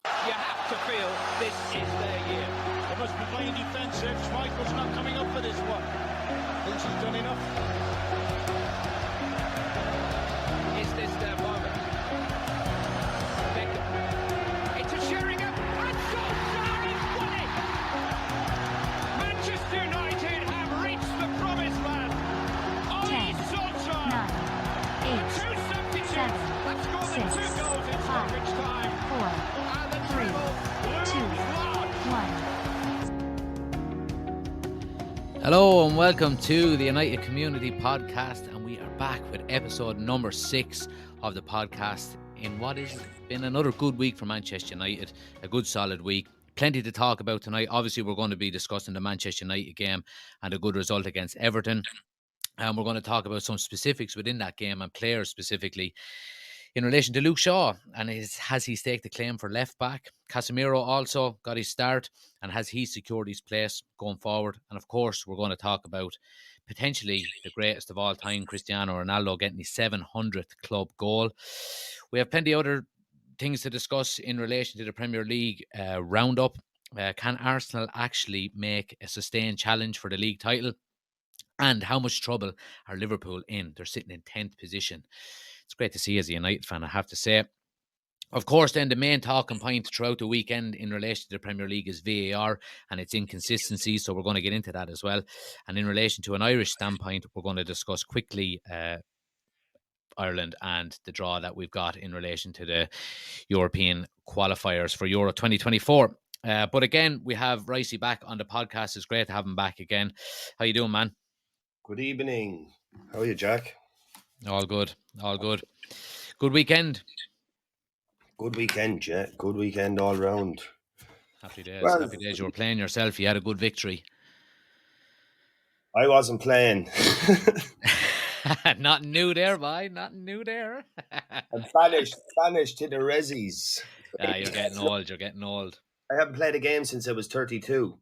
You have to feel this is their year. They must be playing defensive. Schmeichel's not coming up for this one. Thinks he's done enough. Is this their moment? It's a Sheringham and Solskjaer has won it! Manchester United have reached the promised land. Ole Solskjaer, 9, 8, two substitutes, 7, have scored the 6, 2 goals in 5, stoppage time. 4, And the 3, treble 2, looms large. 1. Hello and welcome to the United Community Podcast, and we are back with episode number 6 of the podcast in what has been another good week for Manchester United, a good solid week. Plenty to talk about tonight. Obviously, we're going to be discussing the Manchester United game and a good result against Everton. And we're going to talk about some specifics within that game and players specifically in relation to Luke Shaw, and has he staked a claim for left back? Casemiro also got his start, and has he secured his place going forward? And of course, we're going to talk about potentially the greatest of all time, Cristiano Ronaldo, getting his 700th club goal. We have plenty of other things to discuss in relation to the Premier League roundup. Can Arsenal actually make a sustained challenge for the league title? And how much trouble are Liverpool in? They're sitting in 10th position. It's great to see as a United fan, I have to say. Of course, then the main talking point throughout the weekend in relation to the Premier League is VAR and its inconsistency. So we're going to get into that as well. And in relation to an Irish standpoint, we're going to discuss quickly Ireland and the draw that we've got in relation to the European qualifiers for Euro 2024. But again, we have Ricey back on the podcast. It's great to have him back again. How you doing, man? Good evening. How are you, Jack? All good. All good. Good weekend. Good weekend, Jack. Good weekend all round. Happy days. Well, Happy days. You were playing yourself. You had a good victory. I wasn't playing. Nothing new there, boy. Nothing new there. I'm Spanish to the Rezzies. You're getting old. You're getting old. I haven't played a game since I was 32.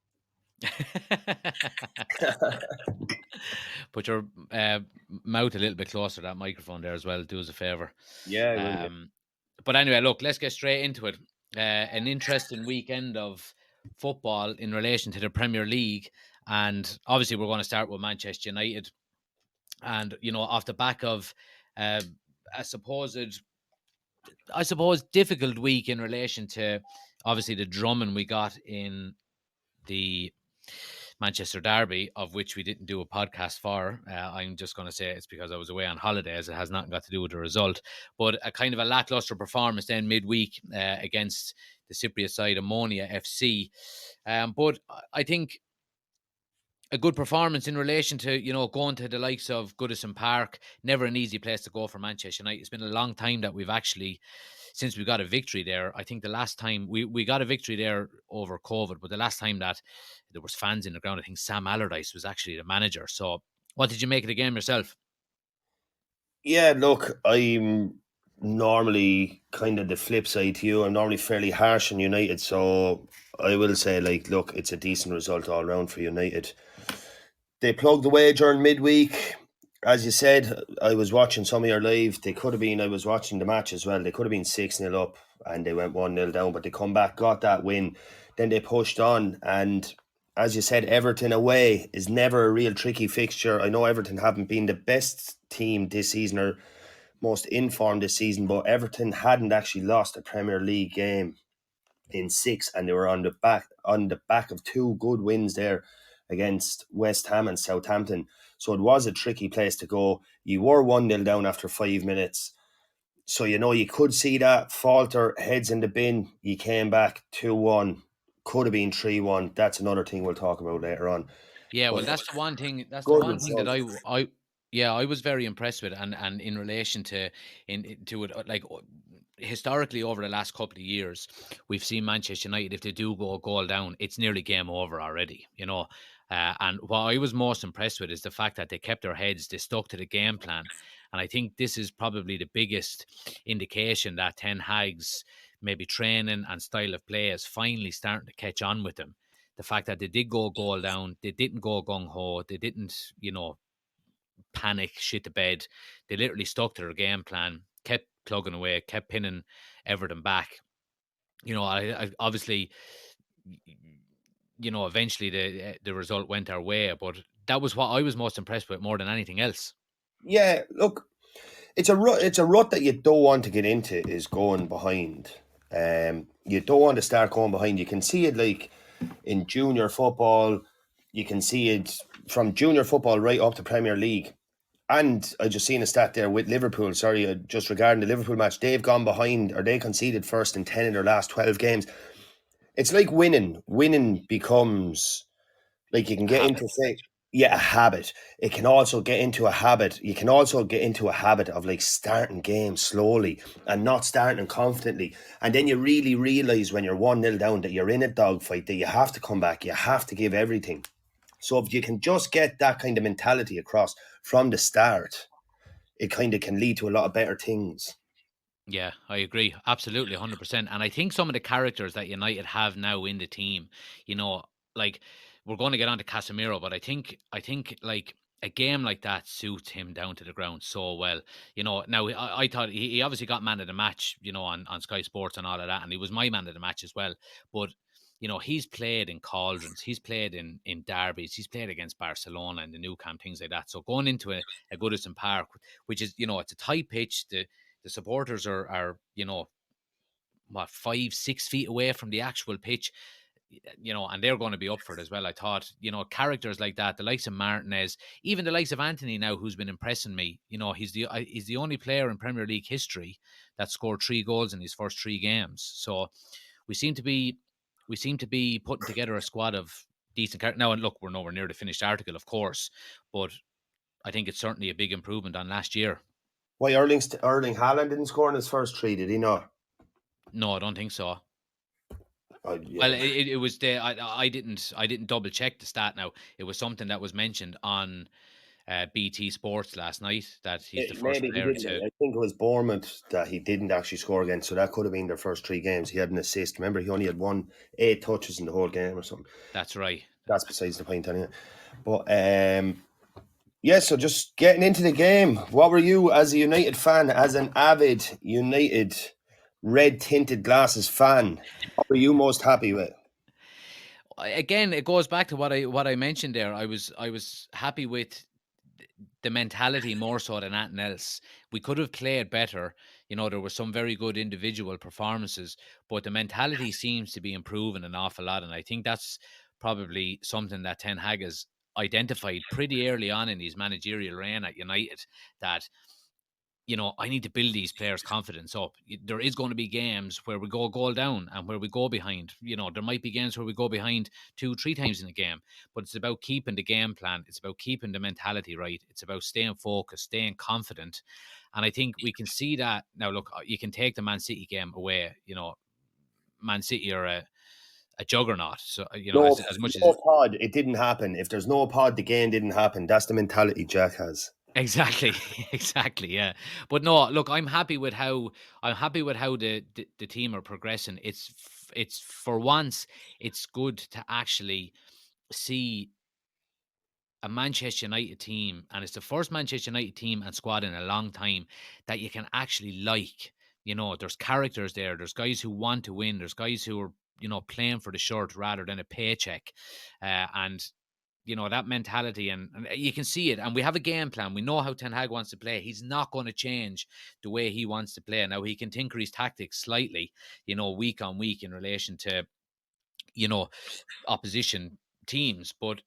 Put your mouth a little bit closer to that microphone there as well. Do us a favour. Yeah. But anyway, look, let's get straight into it. An interesting weekend of football in relation to the Premier League. And obviously, we're going to start with Manchester United. And, you know, off the back of a supposed, I suppose, difficult week in relation to, obviously, the drumming we got in the Manchester Derby, of which we didn't do a podcast for. I'm just going to say it's because I was away on holidays. It has nothing got to do with the result. But a kind of a lackluster performance then midweek against the Cypriot side, Ammonia FC. But I think a good performance in relation to, you know, going to the likes of Goodison Park. Never an easy place to go for Manchester United. It's been a long time that we've actually, since we got a victory there. I think the last time we got a victory there over COVID, but the last time that there was fans in the ground, I think Sam Allardyce was actually the manager. So what did you make of the game yourself? Yeah, look, I'm normally kind of the flip side to you. I'm normally fairly harsh on United, so I will say, like, look, it's a decent result all round for United. They plugged away during midweek. As you said, I was watching some of your live. I was watching the match as well. They could have been 6-0 up and they went 1-0 down, but they come back, got that win. Then they pushed on. And as you said, Everton away is never a real tricky fixture. I know Everton haven't been the best team this season or most informed this season, but Everton hadn't actually lost a Premier League game in 6, and they were on the back of 2 good wins there against West Ham and Southampton. So it was a tricky place to go. You were 1-0 down after 5 minutes. So, you know, you could see that falter, heads in the bin. You came back 2-1. Could have been 3-1. That's another thing we'll talk about later on. Yeah, well, But that's the one thing. That's the good one thing that result. I was very impressed with, and in relation to to it, like historically over the last couple of years, we've seen Manchester United, if they do go a goal down, it's nearly game over already, you know. And what I was most impressed with is the fact that they kept their heads, they stuck to the game plan, and I think this is probably the biggest indication that Ten Hag's maybe training and style of play is finally starting to catch on with them. The fact that they did go a goal down, they didn't go gung ho, they didn't, you know, panic, shit the bed. They literally stuck to their game plan, kept plugging away, kept pinning Everton back. you know, I obviously, you know, eventually the result went our way, but that was what I was most impressed with more than anything else. Yeah, look, it's a rut that you don't want to get into is going behind. You don't want to start going behind. You can see it like in junior football. You can see it from junior football right up to Premier League. And I just seen a stat there with Liverpool. Sorry, just regarding the Liverpool match, they've gone behind or they conceded first in 10 of their last 12 games. It's like winning. Winning becomes like you can A get habit. into say, yeah, a habit. It can also get into a habit. You can also get into a habit of like starting games slowly and not starting confidently. And then you really realize when you're 1-0 down that you're in a dogfight, that you have to come back, you have to give everything. So if you can just get that kind of mentality across from the start, it kind of can lead to a lot of better things. Yeah, I agree. Absolutely, 100%. And I think some of the characters that United have now in the team, you know, like we're going to get on to Casemiro, but I think like a game like that suits him down to the ground so well. You know, now I thought he obviously got man of the match, you know, on Sky Sports and all of that, and he was my man of the match as well. But you know, he's played in cauldrons, he's played in derbies, he's played against Barcelona and the Nou Camp, things like that. So going into a Goodison Park, which is, you know, it's a tight pitch, the supporters are you know, what, 5-6 feet away from the actual pitch, you know, and they're going to be up for it as well. I thought, you know, characters like that, the likes of Martinez, even the likes of Anthony now, who's been impressing me. You know, he's the only player in Premier League history that scored 3 goals in his first 3 games. So we seem to be putting together a squad of decent characters now. And look, we're nowhere near the finished article, of course, but I think it's certainly a big improvement on last year. Why Erling Haaland didn't score in his first three, did he not? No, I don't think so. Well, Yeah. it was I didn't double check the stat. Now it was something that was mentioned on BT Sports last night that he's the first Maybe he player didn't. to. I think it was Bournemouth that he didn't actually score against, so that could have been their first 3 games. He had an assist. Remember, he only had 8 touches in the whole game or something. That's right. That's besides the point, anyway. But yeah. So just getting into the game, what were you as a United fan, as an avid United red tinted glasses fan? What were you most happy with? Again, it goes back to what I mentioned there. I was happy with the mentality more so than anything else. We could have played better. You know, there were some very good individual performances, but the mentality seems to be improving an awful lot. And I think that's probably something that Ten Hag has identified pretty early on in his managerial reign at United, that, you know, I need to build these players' confidence up. There is going to be games where we go a goal down and where we go behind. You know, there might be games where we go behind 2-3 times in a game, but it's about keeping the game plan. It's about keeping the mentality right. It's about staying focused, staying confident. And I think we can see that now. Look, you can take the Man City game away. You know, Man City are a juggernaut. So, you know, No, as much as no pod, it didn't happen. If there's no pod, the game didn't happen. That's the mentality Jack has. exactly, exactly, yeah. But no, look, I'm happy with how the team are progressing. It's for once, it's good to actually see a Manchester United team, and it's the first Manchester United team and squad in a long time that you can actually like. You know, there's characters there. There's guys who want to win. There's guys who are, you know, playing for the shirt rather than a paycheck, and you know that mentality, and you can see it. And we have a game plan. We know how Ten Hag wants to play. He's not going to change the way he wants to play. Now he can tinker his tactics slightly, you know, week on week in relation to, you know, opposition teams, but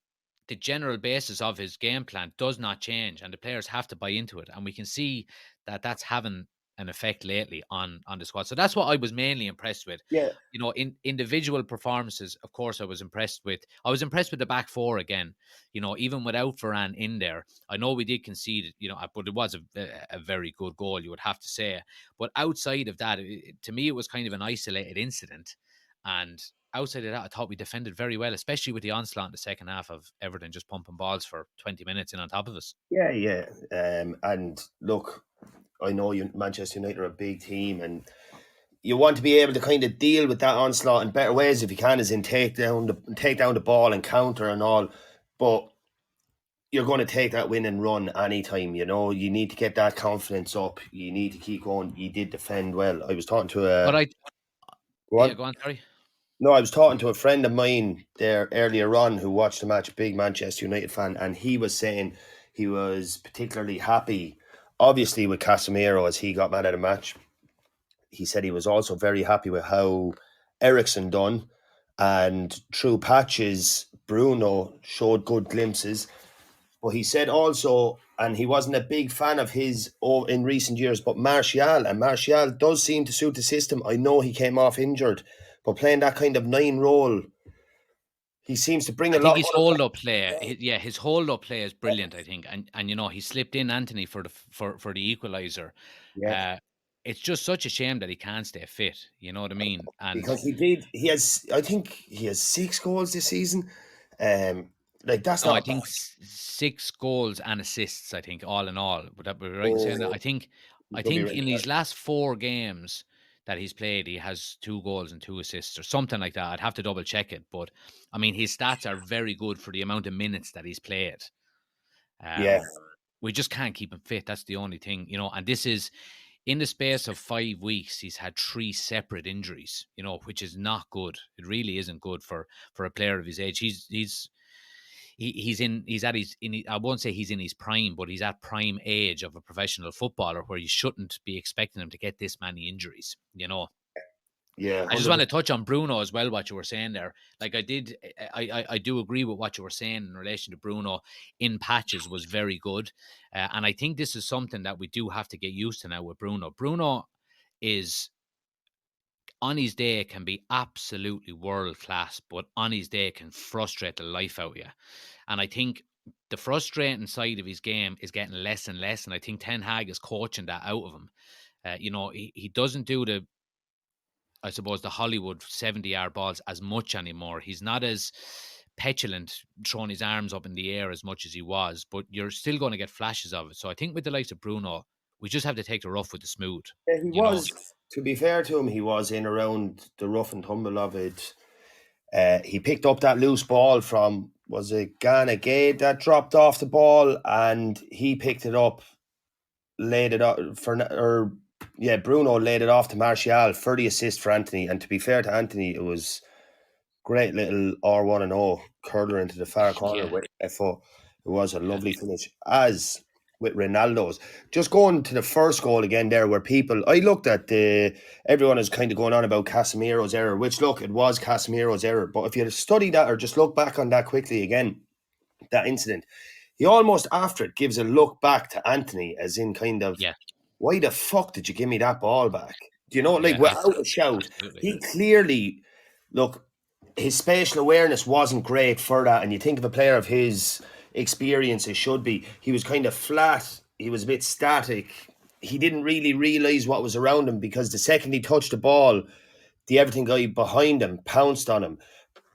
the general basis of his game plan does not change, and the players have to buy into it. And we can see that that's having an effect lately on the squad. So that's what I was mainly impressed with. Yeah. You know, in individual performances, of course, I was impressed with the back four again. You know, even without Varane in there, I know we did concede, you know, but it was a very good goal, you would have to say. But outside of that, to me, it was kind of an isolated incident. And outside of that, I thought we defended very well, especially with the onslaught in the second half of Everton just pumping balls for 20 minutes in on top of us. Yeah, yeah. And look, I know Manchester United are a big team, and you want to be able to kind of deal with that onslaught in better ways if you can, as in take down the ball and counter and all. But you're going to take that win and run anytime. You know, you need to get that confidence up. You need to keep going. You did defend well. I was talking to But I Go on. Yeah, go on, sorry. No, I was talking to a friend of mine there earlier on who watched the match, big Manchester United fan, and he was saying he was particularly happy, obviously, with Casemiro as he got man of the match. He said he was also very happy with how Ericsson done, and through patches, Bruno showed good glimpses. But he said also, and he wasn't a big fan of his in recent years, but Martial does seem to suit the system. I know he came off injured, but playing that kind of 9 role, he seems to bring I a think lot. his hold-up play, his hold-up play is brilliant. I think, and he slipped in Anthony for the equaliser. Yeah, It's just such a shame that he can't stay fit. You know what I mean? And because I think he has 6 goals this season. Like that's no, I not think bad. 6 goals and assists. I think all in all, would that be right in saying that? Oh, I think you could be right in there. these last 4 games that he's played, he has 2 goals and 2 assists or something like that. I'd have to double check it, but I mean, his stats are very good for the amount of minutes that he's played. Yeah, We just can't keep him fit. That's the only thing, and this is in the space of 5 weeks, he's had 3 separate injuries, which is not good. It really isn't good for a player of his age. I won't say he's in his prime, but he's at prime age of a professional footballer where you shouldn't be expecting him to get this many injuries. yeah. I just want to touch on Bruno as well, what you were saying there. Like I do agree with what you were saying in relation to Bruno. In patches was very good. And I think this is something that we do have to get used to now with Bruno. Bruno is, on his day, can be absolutely world class, but on his day can frustrate the life out of you. And I think the frustrating side of his game is getting less and less. And I think Ten Hag is coaching that out of him. He doesn't do the Hollywood 70-yard balls as much anymore. He's not as petulant, throwing his arms up in the air as much as he was, but you're still going to get flashes of it. So I think with the likes of Bruno, we just have to take the rough with the smooth. Yeah, he was. To be fair to him, he was in around the rough and tumble of it. He picked up that loose ball from, was it Ghana Gade that dropped off the ball, and he picked it up, laid it up Bruno laid it off to Martial for the assist for Anthony. And to be fair to Anthony, it was great little R1-0 curler into the far corner with FO. It was a lovely finish, as with Ronaldo's. Just going to the first goal again there, where I looked at everyone is kind of going on about Casemiro's error, which, look, it was Casemiro's error. But if you study that or just look back on that quickly again, that incident, he almost after it gives a look back to Anthony, as in kind of, why the fuck did you give me that ball back? Do you know, without a shout, he clearly, look, his spatial awareness wasn't great for that. And you think of a player of his experience, it should be. He was kind of flat. He was a bit static. He didn't really realise what was around him, because the second he touched the ball, the Everton guy behind him pounced on him.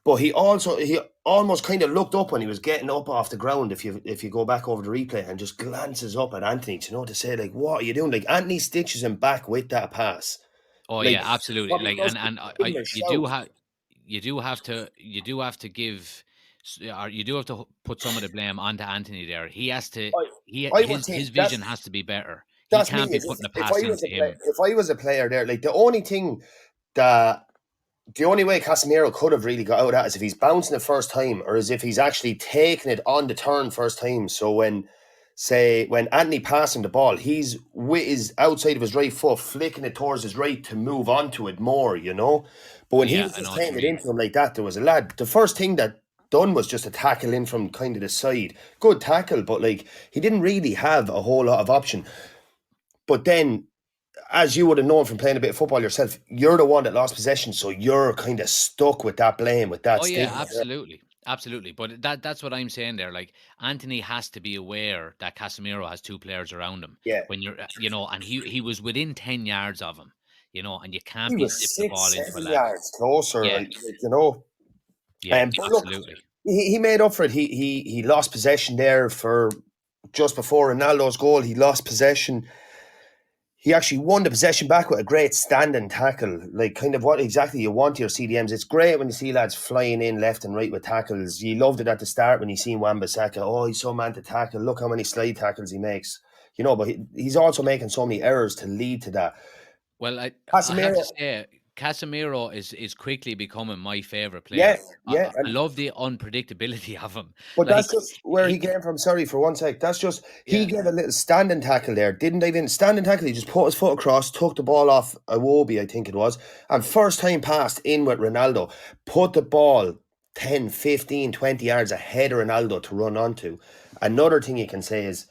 But he almost kind of looked up when he was getting up off the ground, if you go back over the replay, and just glances up at Anthony to say, like, what are you doing? Like, Anthony stitches him back with that pass. Oh, like, yeah, absolutely. Like, and you do have to give, or you do have to put some of the blame onto Anthony there. He has to. His vision has to be better. He can't be putting a pass into him. If I was a player there, like, the only way Casemiro could have really got out of that is if he's bouncing the first time, or as if he's actually taking it on the turn first time. So when Anthony passed him the ball, he's with his outside of his right foot, flicking it towards his right to move onto it more, But when he was just taking it into him like that, there was a lad. The first thing that done was just a tackle in from kind of the side. Good tackle, but like, he didn't really have a whole lot of option. But then, as you would have known from playing a bit of football yourself, you're the one that lost possession, so you're kind of stuck with that blame, with that. Oh yeah, absolutely. But that's what I'm saying there. Like, Anthony has to be aware that Casemiro has 2 players around him. Yeah. When you're, and he was within 10 yards of him, and you can't be zipping the ball into a lad. Yards closer, Yeah. Yeah, absolutely. Look, he made up for it. He lost possession there for just before Ronaldo's goal. He lost possession. He actually won the possession back with a great standing tackle, like kind of what exactly you want your CDMs. It's great when you see lads flying in left and right with tackles. You loved it at the start when you seen Wan-Bissaka. Oh, he's so man to tackle. Look how many slide tackles he makes. But he's also making so many errors to lead to that. Well, I have to say, Casemiro is quickly becoming my favorite Yeah, player. yeah. I love the unpredictability of him. But Like that's just where he he, came from. Sorry for one sec. That's just he yeah, gave a little standing tackle there. Didn't dive in. Standing tackle. He just put his foot across, took the ball off Iwobi, I think it was. And first time passed in with Ronaldo. Put the ball 10, 15, 20 yards ahead of Ronaldo to run onto. Another thing you can say is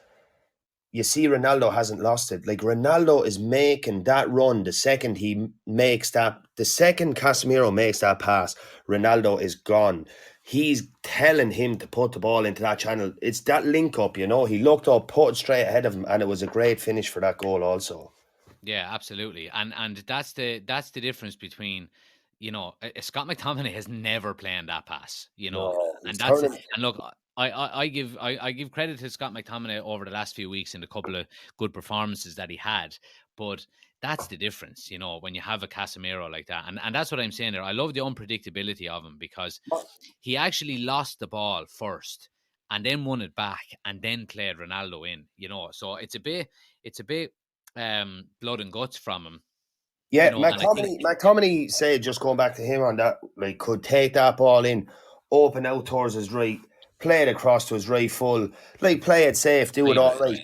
you see Ronaldo hasn't lost it. Like Ronaldo is making that run the second the second Casemiro makes that pass, Ronaldo is gone. He's telling him to put the ball into that channel. It's that link up, you know. He looked up, put it straight ahead of him, and it was a great finish for that goal also. yeah, absolutely. And that's the difference between, Scott McTominay has never played that pass, No, and he's that's turning. and look, I give credit to Scott McTominay over the last few weeks in a couple of good performances that he had, but that's the difference, when you have a Casemiro like that, and that's what I'm saying there. I love the unpredictability of him because he actually lost the ball first and then won it back and then played Ronaldo in, so it's a bit blood and guts from him, Yeah, and I think McTominay said, just going back to him on that, like could take that ball in, open out towards his right, play it across to his right full, like play it safe, do it all right.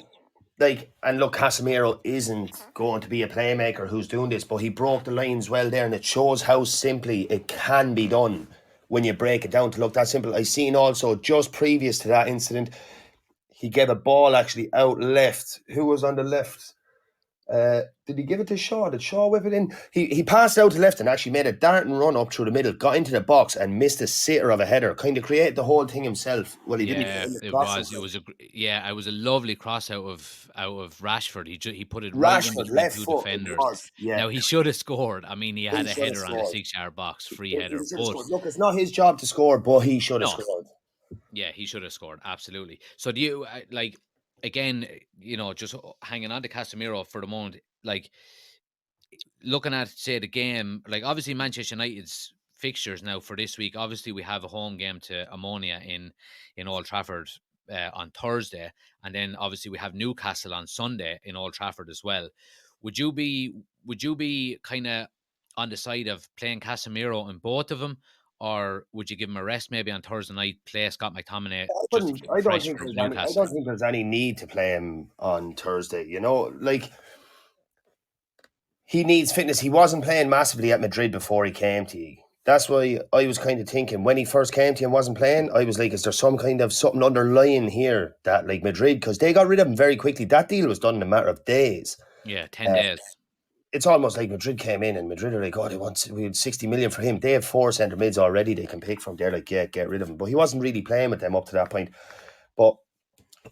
Like, and look, Casemiro isn't going to be a playmaker who's doing this, but he broke the lines well there, and it shows how simply it can be done when you break it down to look that simple. I seen also just previous to that incident, he gave a ball actually out left. Who was on the left? Did he give it to Shaw? Did Shaw whip it in? He passed out to left and actually made a darting run up through the middle, got into the box and missed a sitter of a header. Kind of created the whole thing himself. Well, he didn't. yeah, It it was a lovely cross out of Rashford. He put it right in Rashford between left two foot. It defenders. was, yeah. Now he should have scored. I mean, he He had a should have header on the scored. 6-yard box, free He header, should have but scored. Look, it's not his job to score, but he should have no, scored. yeah, he should have scored, absolutely. So do you like again? Just hanging on to Casemiro for the moment, like looking at say the game, like obviously Manchester United's fixtures now for this week. Obviously, we have a home game to Ammonia in Old Trafford on Thursday, and then obviously we have Newcastle on Sunday in Old Trafford as well. Would you be kind of on the side of playing Casemiro in both of them, or would you give him a rest maybe on Thursday night, play Scott McTominay just to keep him fresh for I Newcastle? don't think there's any need to play him on Thursday. You know, like he needs fitness. He wasn't playing massively at Madrid before he came to you. That's why I was kind of thinking when he first came to you and wasn't playing, I was like, is there some kind of something underlying here that like Madrid, because they got rid of him very quickly. That deal was done in a matter of days. Yeah, 10 days. It's almost like Madrid came in and Madrid are like, oh, we had 60 million for him. They have 4 centre mids already they can pick from. They're like, yeah, get rid of him. But he wasn't really playing with them up to that point. But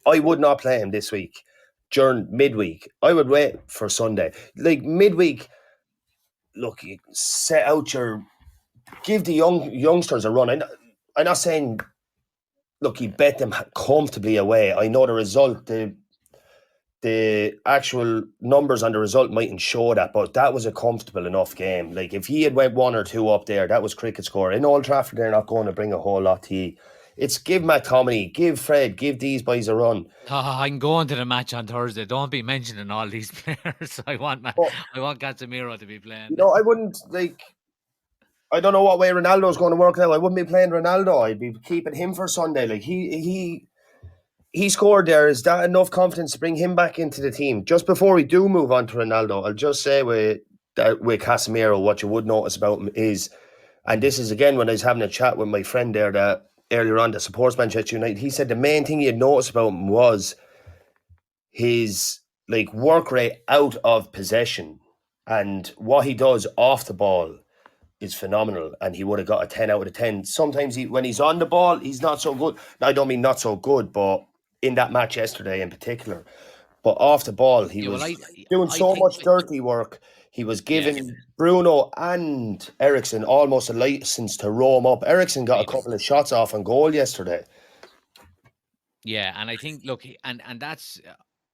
I would not play him this week during midweek. I would wait for Sunday. Like midweek, look, you set out give the youngsters a run. I'm not saying, look, you bet them comfortably away. I know the result, the actual numbers on the result mightn't show that, but that was a comfortable enough game. Like if he had went 1 or 2 up there, that was cricket score. In Old Trafford, they're not going to bring a whole lot to you. It's give McTominay, give Fred, give these boys a run. I'm going to the match on Thursday. Don't be mentioning all these players. I want Casemiro to be playing. I wouldn't like. I don't know what way Ronaldo's going to work now. I wouldn't be playing Ronaldo. I'd be keeping him for Sunday. Like he scored there. Is that enough confidence to bring him back into the team? Just before we do move on to Ronaldo, I'll just say with Casemiro, what you would notice about him is, and this is again when I was having a chat with my friend there that earlier on that supports Manchester United, he said the main thing you'd notice about him was his like work rate out of possession and what he does off the ball is phenomenal, and he would have got a 10 out of 10. Sometimes when he's on the ball, he's not so good. I don't mean not so good, but in that match yesterday in particular. But off the ball, he was doing so much dirty work. He was giving Bruno and Eriksen almost a license to roam up. Eriksen got a couple of shots off on goal yesterday. Yeah, and I think, look, and that's,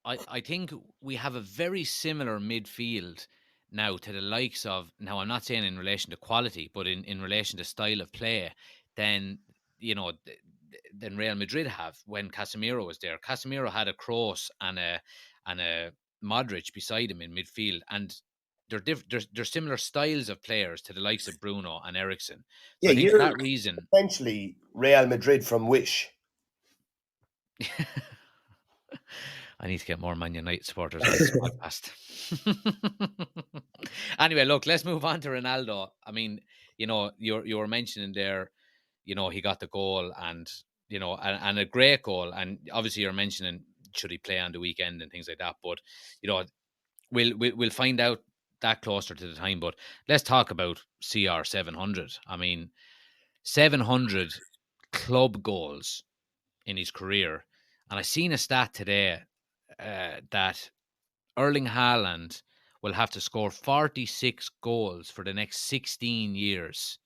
I think we have a very similar midfield now to the likes of, now I'm not saying in relation to quality, but in relation to style of play, than Real Madrid have when Casemiro was there. Casemiro had a Kroos and a Modric beside him in midfield, and they're similar styles of players to the likes of Bruno and Ericsson. So Yeah, I think for you're that reason, essentially Real Madrid from Wish. I need to get more Man United supporters on this podcast. Anyway, look, let's move on to Ronaldo. I mean, you were mentioning there, he got the goal and and a great goal. And obviously you're mentioning should he play on the weekend and things like that. But we'll find out that closer to the time. But let's talk about CR 700. I mean, 700 club goals in his career. And I seen a stat today that Erling Haaland will have to score 46 goals for the next 16 years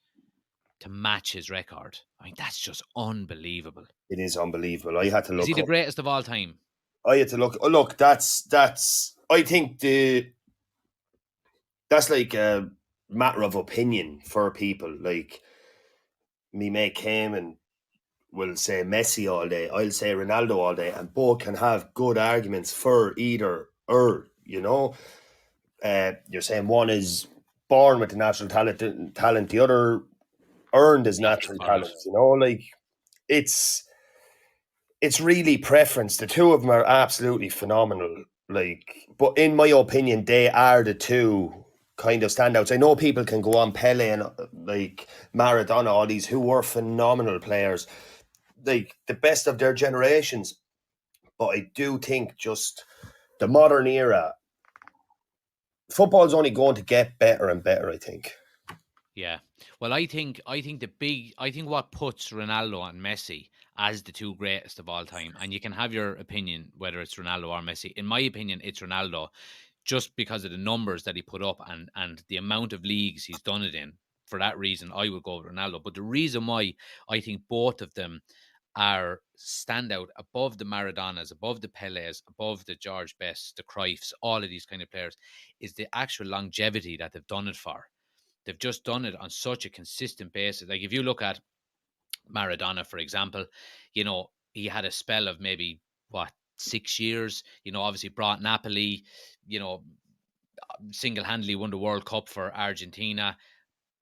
to match his record. I mean, that's just unbelievable. It is unbelievable. I had to look. Is he the up. greatest of all time? I had to look. Oh, look, that's. I think that's like a matter of opinion for people. Like me, mate came and will say Messi all day. I'll say Ronaldo all day, and both can have good arguments for either or. You're saying one is born with the natural talent, the other earned his natural talent. Like it's really preference. The two of them are absolutely phenomenal. Like, but in my opinion, they are the two kind of standouts. I know people can go on Pele and like Maradona, all these who were phenomenal players, like the best of their generations. But I do think just the modern era, football's only going to get better and better, I think. Yeah. Well, I think what puts Ronaldo and Messi as the two greatest of all time, and you can have your opinion whether it's Ronaldo or Messi. In my opinion, it's Ronaldo, just because of the numbers that he put up and the amount of leagues he's done it in. For that reason, I would go with Ronaldo. But the reason why I think both of them are standout above the Maradonas, above the Pelés, above the George Bests, the Cruyffs, all of these kind of players, is the actual longevity that they've done it for. They've just done it on such a consistent basis. Like if you look at Maradona, for example, he had a spell of maybe 6 years. Obviously brought Napoli. Single-handedly won the World Cup for Argentina,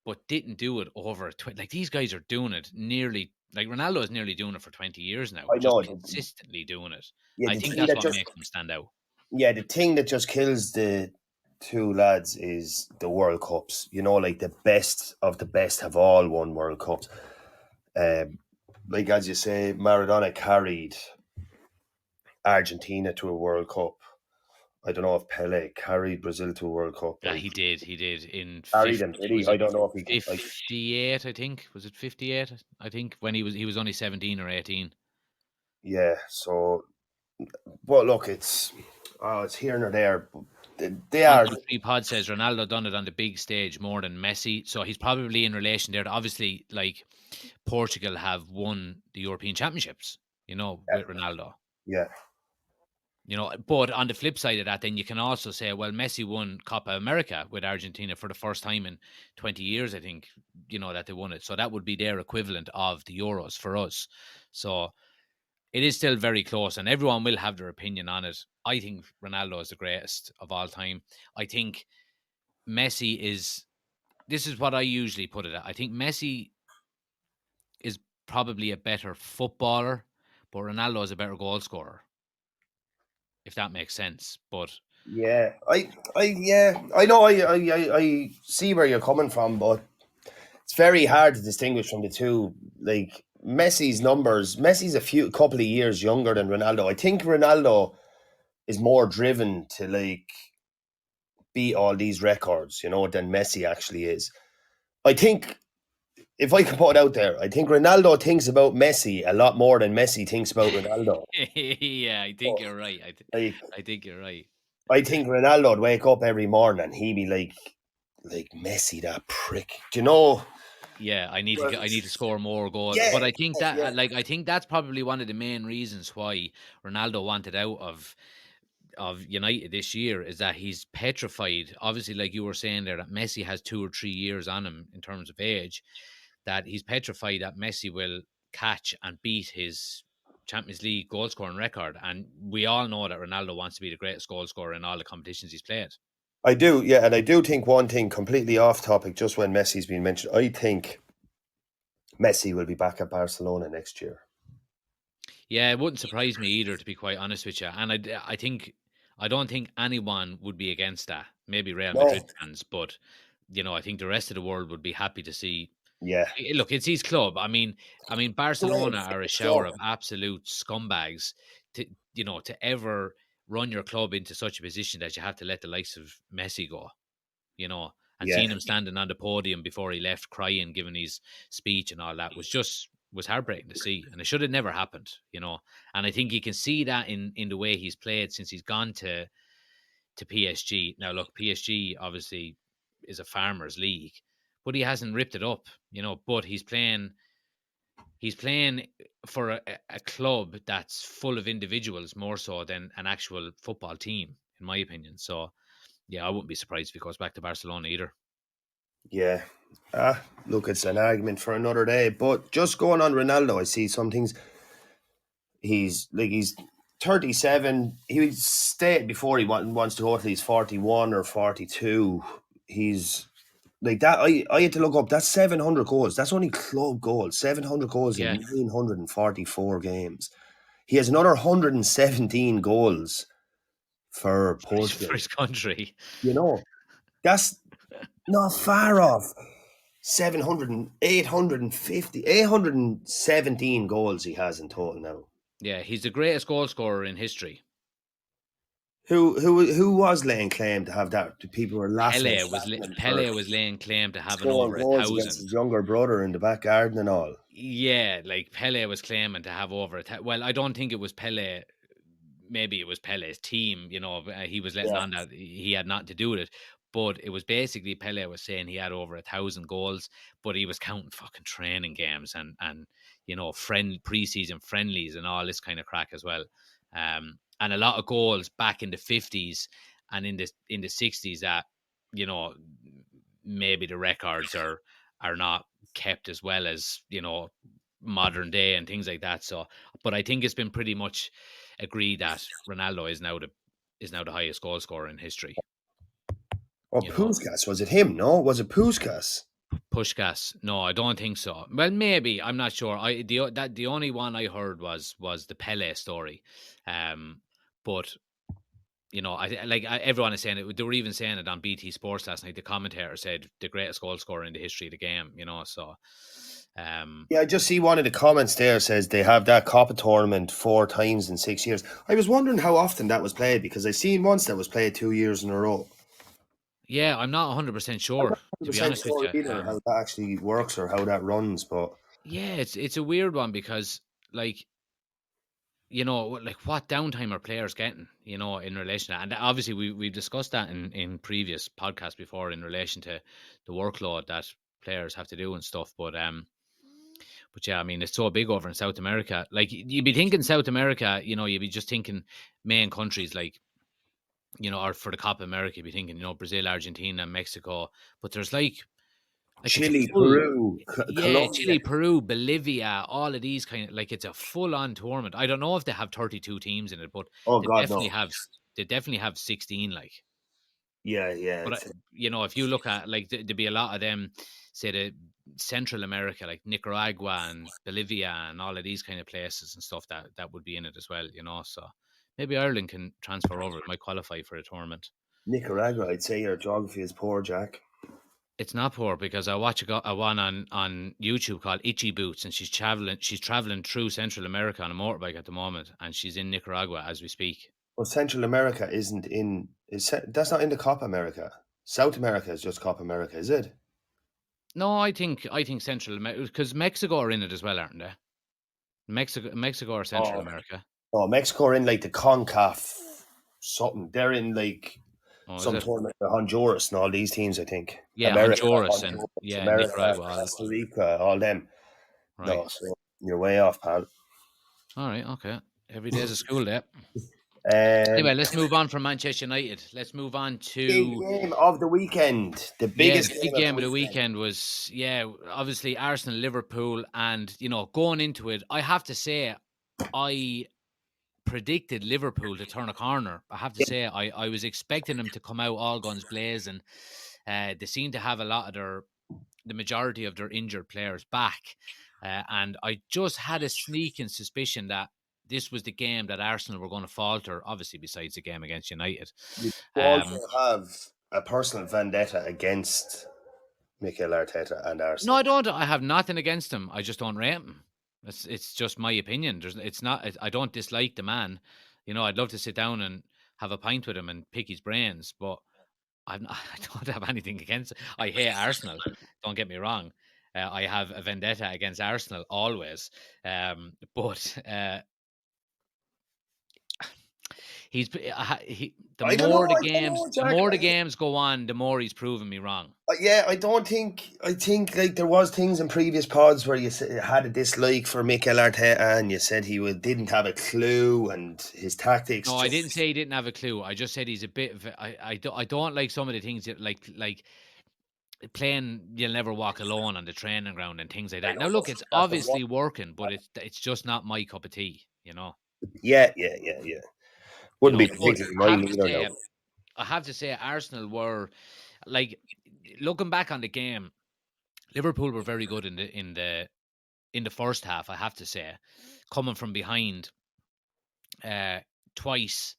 but didn't do it over. Like these guys are doing it nearly. Like Ronaldo is nearly doing it for 20 years now. I know, just consistently doing it. Yeah, I think that's what makes them stand out. Yeah, the thing that just kills the two lads is the World Cups. Like the best of the best have all won World Cups. Like as you say, Maradona carried Argentina to a World Cup. I don't know if Pele carried Brazil to a World Cup. Yeah, he did. He did in carried him. I don't know if he 58. I think was it 58. I think when he was only 17 or 18. Yeah. So, well, look, it's here nor there. They are. Pod says Ronaldo done it on the big stage more than Messi, so he's probably in relation there. Obviously, like Portugal have won the European Championships, with Ronaldo. Yeah. But on the flip side of that, then you can also say, well, Messi won Copa America with Argentina for the first time in 20 years, I think, that they won it. So that would be their equivalent of the Euros for us. So it is still very close, and everyone will have their opinion on it. I think Ronaldo is the greatest of all time. I think Messi is, this is what I usually put it at. I think Messi is probably a better footballer, but Ronaldo is a better goal scorer, if that makes sense. But yeah, I know, I see where you're coming from, but it's very hard to distinguish from the two. Like Messi's numbers, Messi's a couple of years younger than Ronaldo. I think Ronaldo is more driven to like beat all these records, than Messi actually is. I think, if I can put it out there, I think Ronaldo thinks about Messi a lot more than Messi thinks about Ronaldo. Yeah, I think you're right. I think you're right. I think Ronaldo would wake up every morning and he'd be like Messi, that prick. Do you know? Yeah, I need to score more goals. Yeah, but I think that I think that's probably one of the main reasons why Ronaldo wanted out of United this year, is that he's petrified. Obviously, like you were saying there, that Messi has 2 or 3 years on him in terms of age, that he's petrified that Messi will catch and beat his Champions League goal scoring record. And we all know that Ronaldo wants to be the greatest goal scorer in all the competitions he's played. I do, yeah, and I do think one thing completely off topic, just when Messi's been mentioned, I think Messi will be back at Barcelona next year. Yeah, it wouldn't surprise me either, to be quite honest with you. And I don't think anyone would be against that. Maybe Real No, Madrid fans, but I think the rest of the world would be happy to see. yeah, Look, it's his club. Barcelona Great, are a shower sure. of absolute scumbags to to ever run your club into such a position that you have to let the likes of Messi go. And Yeah, seeing him standing on the podium before he left, crying, giving his speech and all that was heartbreaking to see, and it should have never happened. And I think you can see that in the way he's played since he's gone to PSG. Now, look, PSG obviously is a farmers' league, but he hasn't ripped it up. But he's playing for a club that's full of individuals more so than an actual football team, in my opinion. So, yeah, I wouldn't be surprised if he goes back to Barcelona either. yeah. Look, it's an argument for another day. But just going on Ronaldo, I see some things. He's 37. He would stay before he wants to go till he's 41 or 42. He's like that. I had to look up. That's 700 goals. That's only club goals. 700 goals Yeah. in 944 games. He has another 117 goals for For Portugal. his country. That's not far off. 817 goals he has in total now. Yeah, he's the greatest goal scorer in history. Who was laying claim to have that? People were laughing. Pele was laying claim to having scoring over goals 1,000. against his younger brother in the back garden and all. Yeah, like Pele was claiming to have over well, I don't think it was Pele. Maybe it was Pele's team. He was letting on that he had nothing to do with it. But it was basically Pele was saying he had over 1,000 goals, but he was counting fucking training games and preseason friendlies and all this kind of crack as well. And a lot of goals back in the 50s and in the 60s that maybe the records are not kept as well as modern day and things like that. So, but I think it's been pretty much agreed that Ronaldo is now the highest goal scorer in history. Or Puskas, was it him? No, was it Puskas? Puskás? No, I don't think so. Well, maybe, I'm not sure. The only one I heard was the Pele story, but everyone is saying it. They were even saying it on BT Sports last night. The commentator said the greatest goal scorer in the history of the game. So. Yeah, I just see one of the comments there says they have that Copa tournament 4 times in 6 years. I was wondering how often that was played because I seen once that was played 2 years in a row. Yeah, I'm not 100% sure. To be honest with you, either how that actually works or how that runs, but yeah, it's a weird one because what downtime are players getting, in relation to that. And obviously we've discussed that in previous podcasts before in relation to the workload that players have to do and stuff. But yeah, it's so big over in South America. Like you'd be thinking South America, you'd be just thinking main countries like, or for the Copa America, you'd be thinking, Brazil, Argentina, Mexico. But there's like Chile, Peru, Chile, Peru, Bolivia, all of these kind of it's a full-on tournament. I don't know if they have 32 teams in it, but they definitely have 16. Yeah. But if you look at there'd be a lot of them, say the Central America, like Nicaragua and Bolivia and all of these kind of places and stuff that would be in it as well. So maybe Ireland can transfer over. It might qualify for a tournament. Nicaragua, I'd say your geography is poor, Jack. It's not poor because I watch a one on YouTube called Itchy Boots, and she's traveling through Central America on a motorbike at the moment, and she's in Nicaragua as we speak. Well, Central America that's not in the Copa America. South America is just Copa America, is it? No, I think Central America, because Mexico are in it as well, aren't they? Mexico or Central America? Oh, Mexico are in the CONCACAF something. They're in some tournament for Honduras and all these teams, I think. Yeah, America, Honduras and America, Nicaragua, Costa Rica, all them. Right. No, so you're way off, pal. All right, okay. Every day's a school day. Anyway, let's move on from Manchester United. Let's move on to big game of the weekend. The biggest big game of the weekend was obviously Arsenal, Liverpool, and going into it, I have to say, I predicted Liverpool to turn a corner. I have to say, I was expecting them to come out all guns blazing. They seem to have a lot of the majority of their injured players back. And I just had a sneaking suspicion that this was the game that Arsenal were going to falter, obviously besides the game against United. You also have a personal vendetta against Mikel Arteta and No, Arsenal. I don't. I have nothing against him. I just don't rate him. It's just my opinion. It's not. I don't dislike the man. You know, I'd love to sit down and have a pint with him and pick his brains, but I don't have anything against it. I hate Arsenal. Don't get me wrong. I have a vendetta against Arsenal always. But he's the I don't more know, the I don't games know, the Jack. more the games go on, the more he's proven me wrong. Yeah, I think like there was things in previous pods where you had a dislike for Mikel Arteta and you said he didn't have a clue and his tactics. No, I didn't say he didn't have a clue. I just said he's a bit of I don't like some of the things that like playing You'll Never Walk Alone on the training ground and things like that. Now look, it's obviously working, but it's just not my cup of tea, you know. Yeah. Wouldn't be But particularly I have mine to either. say, No. I have to say, Arsenal were like looking back on the game. Liverpool were very good in the first half. I have to say, coming from behind, twice,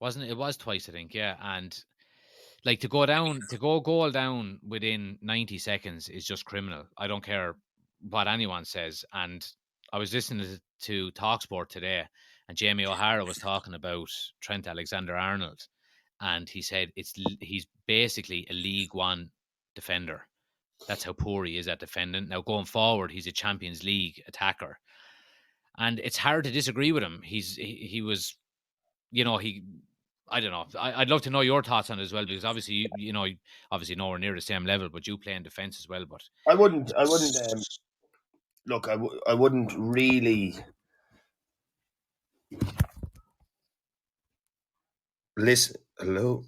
wasn't it? It was twice, I think. Yeah, and like to go goal down within 90 seconds is just criminal. I don't care what anyone says. And I was listening to Talksport today, and Jamie O'Hara was talking about Trent Alexander-Arnold, and he said he's basically a League One defender. That's how poor he is at defending. Now going forward, he's a Champions League attacker, and it's hard to disagree with him. He was, you know, I don't know. I'd love to know your thoughts on it as well, because obviously you know, obviously nowhere near the same level, but you play in defence as well. But I wouldn't. Look, I wouldn't really listen. Hello.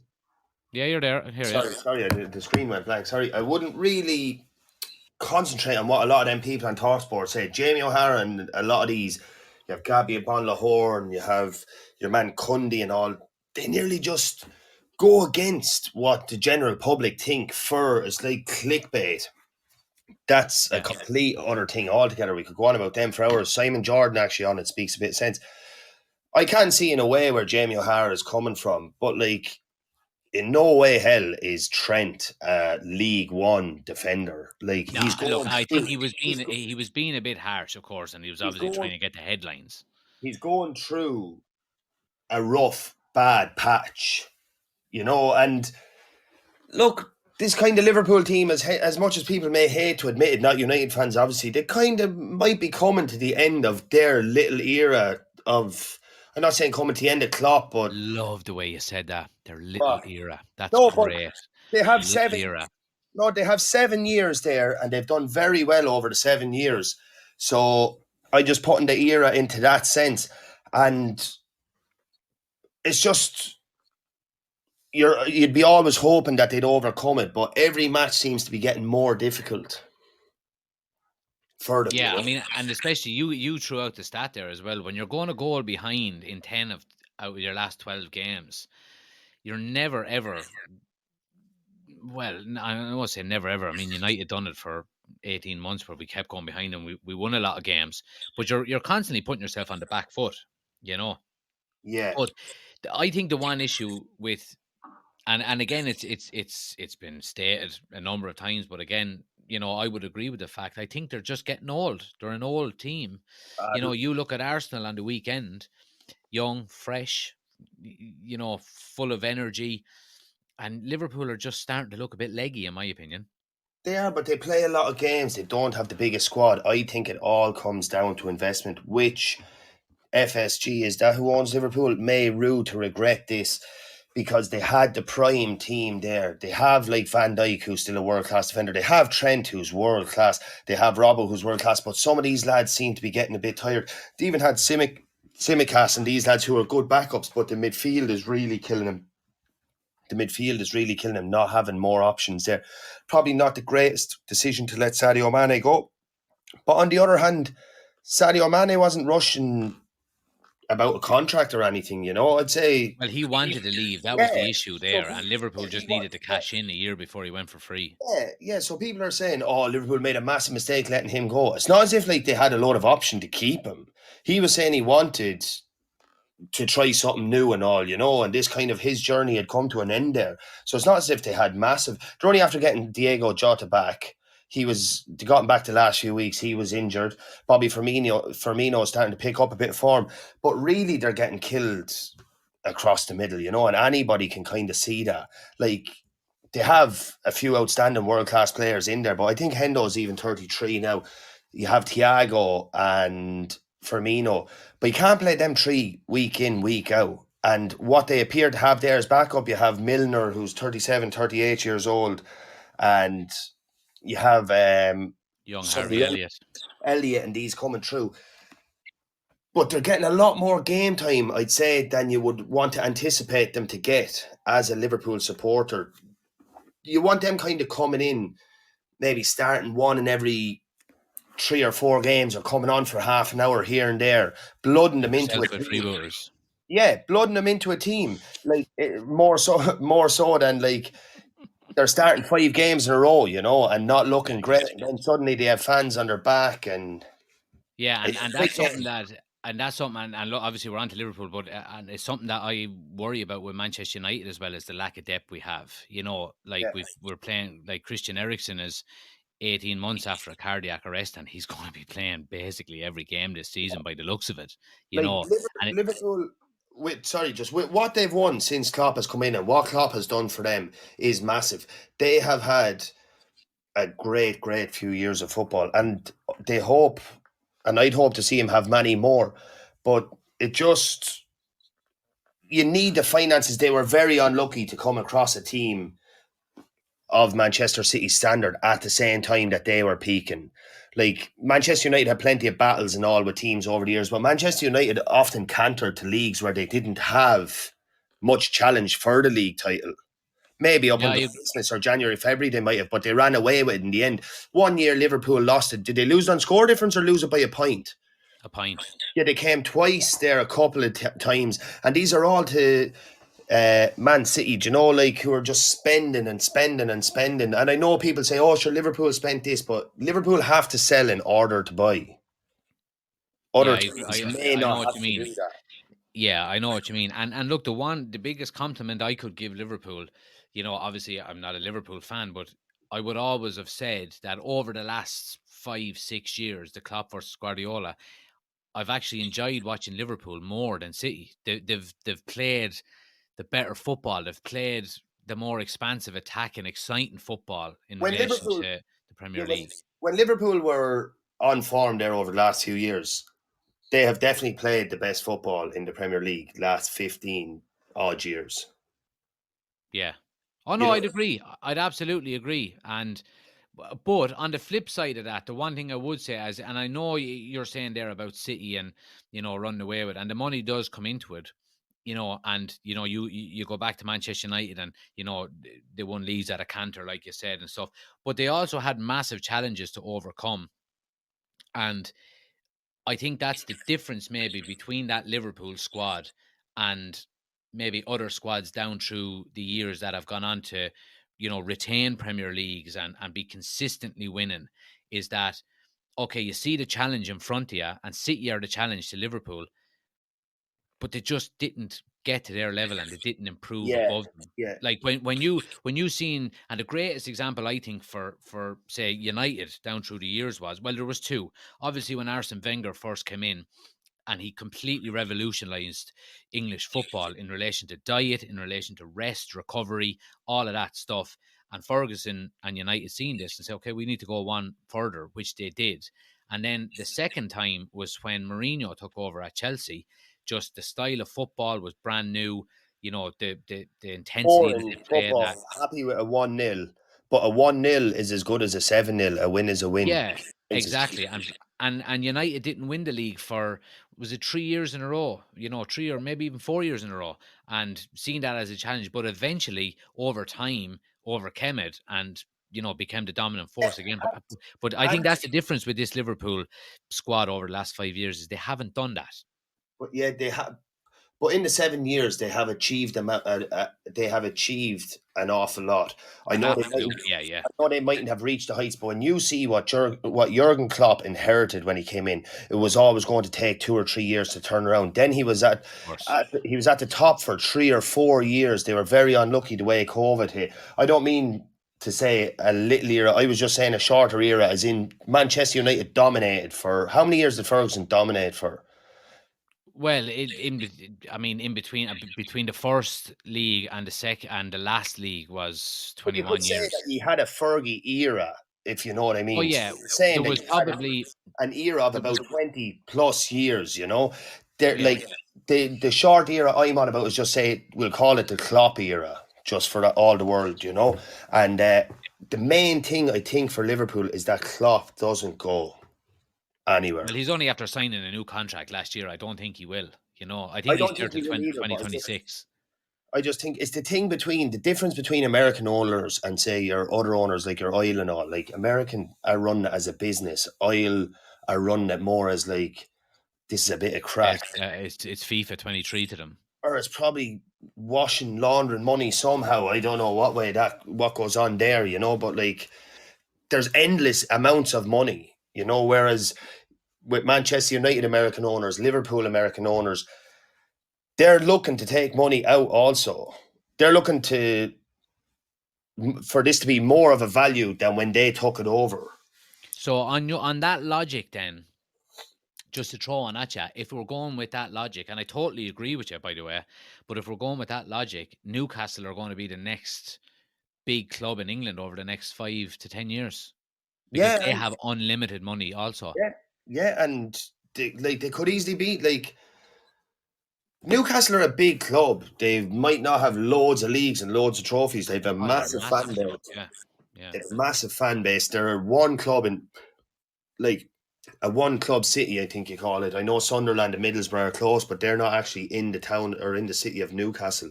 yeah, you're there. Here, Sorry, the screen went blank. Sorry, I wouldn't really concentrate on what a lot of them people on Talksport say. Jamie O'Hara and a lot of these, you have Gabby Bonlahor and you have your man Cundy and all. They nearly just go against what the general public think for. It's like clickbait. That's a complete other thing altogether. We could go on about them for hours. Simon Jordan actually on it speaks a bit of sense. I can see in a way where Jamie O'Hara is coming from, but like in no way hell is Trent a League One defender. Like no, he's going. look, I think he was being a bit harsh, of course, and he was obviously trying to get the headlines. He's going through a rough, bad patch, you know. And look, this kind of Liverpool team, as much as people may hate to admit it, not United fans, obviously, they kind of might be coming to the end of their little era of. I'm not saying coming to the end of Klopp, but Love the way you said that. Their little era. That's no, but great. they have Little 7. era. No, they have 7 years there, and they've done very well over the 7 years. So I just put in the era into that sense, and it's just you'd be always hoping that they'd overcome it, but every match seems to be getting more difficult for them. Yeah, I mean, and especially you threw out the stat there as well. When you're going a goal behind in 10 out of your last 12 games, you're never ever. Well, I don't want to say never ever. I mean, United done it for 18 months where we kept going behind them. We won a lot of games, but you're constantly putting yourself on the back foot, you know. Yeah. But I think the one issue with, and again, it's been stated a number of times, but again, you know, I would agree with the fact. I think they're just getting old. They're an old team. You know, you look at Arsenal on the weekend, young, fresh, you know, full of energy, and Liverpool are just starting to look a bit leggy, in my opinion. They are, but they play a lot of games. They don't have the biggest squad. I think it all comes down to investment, which FSG is that who owns Liverpool may rue to regret this, because they had the prime team there. They have like Van Dijk, who's still a world-class defender. They have Trent, who's world-class. They have Robbo, who's world-class. But some of these lads seem to be getting a bit tired. They even had Tsimikas and these lads who are good backups, but the midfield is really killing them. Not having more options there. Probably not the greatest decision to let Sadio Mane go. But on the other hand, Sadio Mane wasn't rushing about a contract or anything, you know. I'd say, Well, he wanted to leave. That was yeah. the issue So there, and Liverpool he just wa- needed to cash in a year before he went for free. yeah. So people are saying, "Oh, Liverpool made a massive mistake letting him go." It's not as if like they had a lot of option to keep him. He was saying he wanted to try something new and all, you know, and this kind of his journey had come to an end there. So it's not as if they had massive. They're only after getting Diego Jota back. They got him back the last few weeks. He was injured. Bobby Firmino is starting to pick up a bit of form, but really they're getting killed across the middle, you know, and anybody can kind of see that. Like, they have a few outstanding world class players in there, but I think Hendo's even 33 now. You have Thiago and Firmino, but you can't play them three week in, week out. And what they appear to have there as backup, you have Milner, who's 37, 38 years old, and you have Young some of Harvey the Elliott. Elliott and these coming through. But they're getting a lot more game time, I'd say, than you would want to anticipate them to get as a Liverpool supporter. You want them kind of coming in, maybe starting one in every 3 or 4 games, or coming on for half an hour here and there, blooding them into Yourself a with team. freebooters. Yeah, blooding them into a team, like more so than like they're starting 5 games in a row, you know, and not looking great. And then suddenly they have fans on their back, and Yeah, it's and like that's something and look, obviously we're on to Liverpool, but and it's something that I worry about with Manchester United as well, as the lack of depth we have. You know, like yeah. we're playing, like Christian Eriksen is 18 months after a cardiac arrest, and he's going to be playing basically every game this season by the looks of it. You Like know, and Liverpool, with what they've won since Klopp has come in and what Klopp has done for them is massive. They have had a great, great few years of football, and they hope, and I'd hope to see him have many more. But it just, you need the finances. They were very unlucky to come across a team of Manchester City standard at the same time that they were peaking. Like, Manchester United had plenty of battles and all with teams over the years, but Manchester United often cantered to leagues where they didn't have much challenge for the league title. Maybe up yeah, until Christmas or January, February they might have, but they ran away with it in the end. One year Liverpool lost it. Did they lose on score difference or lose it by a point? a point. Yeah, they came twice there a couple of times, and these are all to Man City, do you know, like, who are just spending and spending and spending. And I know people say, "Oh, sure, Liverpool spent this," but Liverpool have to sell in order to buy. Other Yeah, teams may I know not what have you to mean. do that. Yeah, I know what you mean. And look, the biggest compliment I could give Liverpool, you know, obviously I'm not a Liverpool fan, but I would always have said that over the last 5, 6 years, the Klopp versus Guardiola, I've actually enjoyed watching Liverpool more than City. They've played the better football. They've played the more expansive, attacking, exciting football in When relation Liverpool, to the yeah, Premier League. when Liverpool were on form there over the last few years, they have definitely played the best football in the Premier League last 15 odd years. Yeah. Oh You no, know, I'd agree. I'd absolutely agree. But on the flip side of that, the one thing I would say, and I know you're saying there about City and, you know, running away with it, and the money does come into it, you know, and you know, you go back to Manchester United, and you know, they won leagues at a canter, like you said, and stuff. But they also had massive challenges to overcome, and I think that's the difference maybe between that Liverpool squad and maybe other squads down through the years that have gone on to, you know, retain Premier Leagues and be consistently winning, is that okay, you see the challenge in front of you, and City are the challenge to Liverpool, but they just didn't get to their level and they didn't improve yeah, above them. yeah. Like when you seen, and the greatest example I think for say United down through the years was, well, there was two. Obviously when Arsene Wenger first came in, and he completely revolutionized English football in relation to diet, in relation to rest, recovery, all of that stuff. And Ferguson and United seen this and said, okay, we need to go one further, which they did. And then the second time was when Mourinho took over at Chelsea. Just the style of football was brand new. You know, the intensity that Boring they played football. at. Happy with a 1-0, but a 1-0 is as good as a 7-0. A win is a win. Yeah, exactly. And United didn't win the league for, was it 3 years in a row? You know, 3 or maybe even 4 years in a row, and seeing that as a challenge, but eventually over time overcame it and, you know, became the dominant force again. But I think And that's the difference with this Liverpool squad over the last 5 years, is they haven't done that. But yeah, they have. But in the 7 years, they have achieved they have achieved an awful lot. I know they Absolutely, mightn't, yeah. I know they mightn't have reached the heights, but when you see what Jurgen Klopp inherited when he came in, it was always going to take 2 or 3 years to turn around. Then he was Of course. he was at the top for 3 or 4 years. They were very unlucky the way COVID hit. I don't mean to say a little era. I was just saying a shorter era, as in Manchester United dominated for how many years did Ferguson dominate for? Well, in between the first league and the second and the last league was But you 21 could say years. that he had a Fergie era, if you know what I mean. Oh yeah, Saying there that was he had probably an era of there about was 20 plus years, They're yeah. like the short era I'm on about is just say we'll call it the Klopp era, just for all the world, And the main thing I think for Liverpool is that Klopp doesn't go anywhere. Well, he's only after signing a new contract last year. I don't think he will. I I think he's don't there think he till will either, but 2026. I just think it's the difference between American owners and say your other owners like your oil and all. Like American are run as a business. Oil are run it more as like this is a bit of crack. It's FIFA 23 to them. Or it's probably washing, laundering money somehow. I don't know what goes on there, but like there's endless amounts of money, whereas with Manchester United American owners, Liverpool American owners, they're looking to take money out also. They're looking for this to be more of a value than when they took it over. So on that logic then, just to throw on at you, if we're going with that logic, and I totally agree with you, by the way, but if we're going with that logic, Newcastle are going to be the next big club in England over the next 5 to 10 years. Because they have unlimited money also. Yeah, and they could easily be like Newcastle are a big club. They might not have loads of leagues and loads of trophies. They have a massive fan base. Yeah. They have a massive fan base. They're one club in like a one club city, I think you call it. I know Sunderland and Middlesbrough are close, but they're not actually in the town or in the city of Newcastle.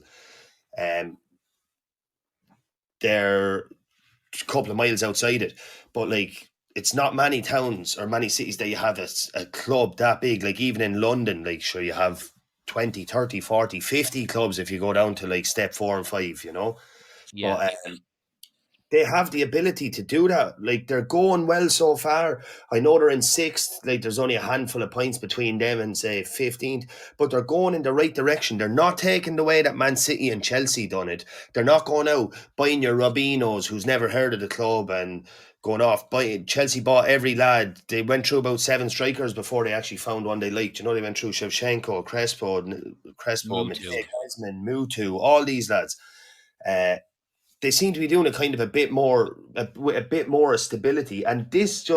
They're a couple of miles outside it, but like it's not many towns or many cities that you have a club that big. Like even in London, like sure you have 20, 30, 40, 50 clubs if you go down to like step 4 and 5, Yeah. But they have the ability to do that. Like they're going well so far. I know they're in 6th. Like there's only a handful of points between them and say 15th, but they're going in the right direction. They're not taking the way that Man City and Chelsea done it. They're not going out buying your Robinos who's never heard of the club and going off. Chelsea bought every lad. They went through about 7 strikers before they actually found one they liked. They went through Shevchenko, Crespo, Mutu, all these lads. They seem to be doing a kind of a bit more stability. And this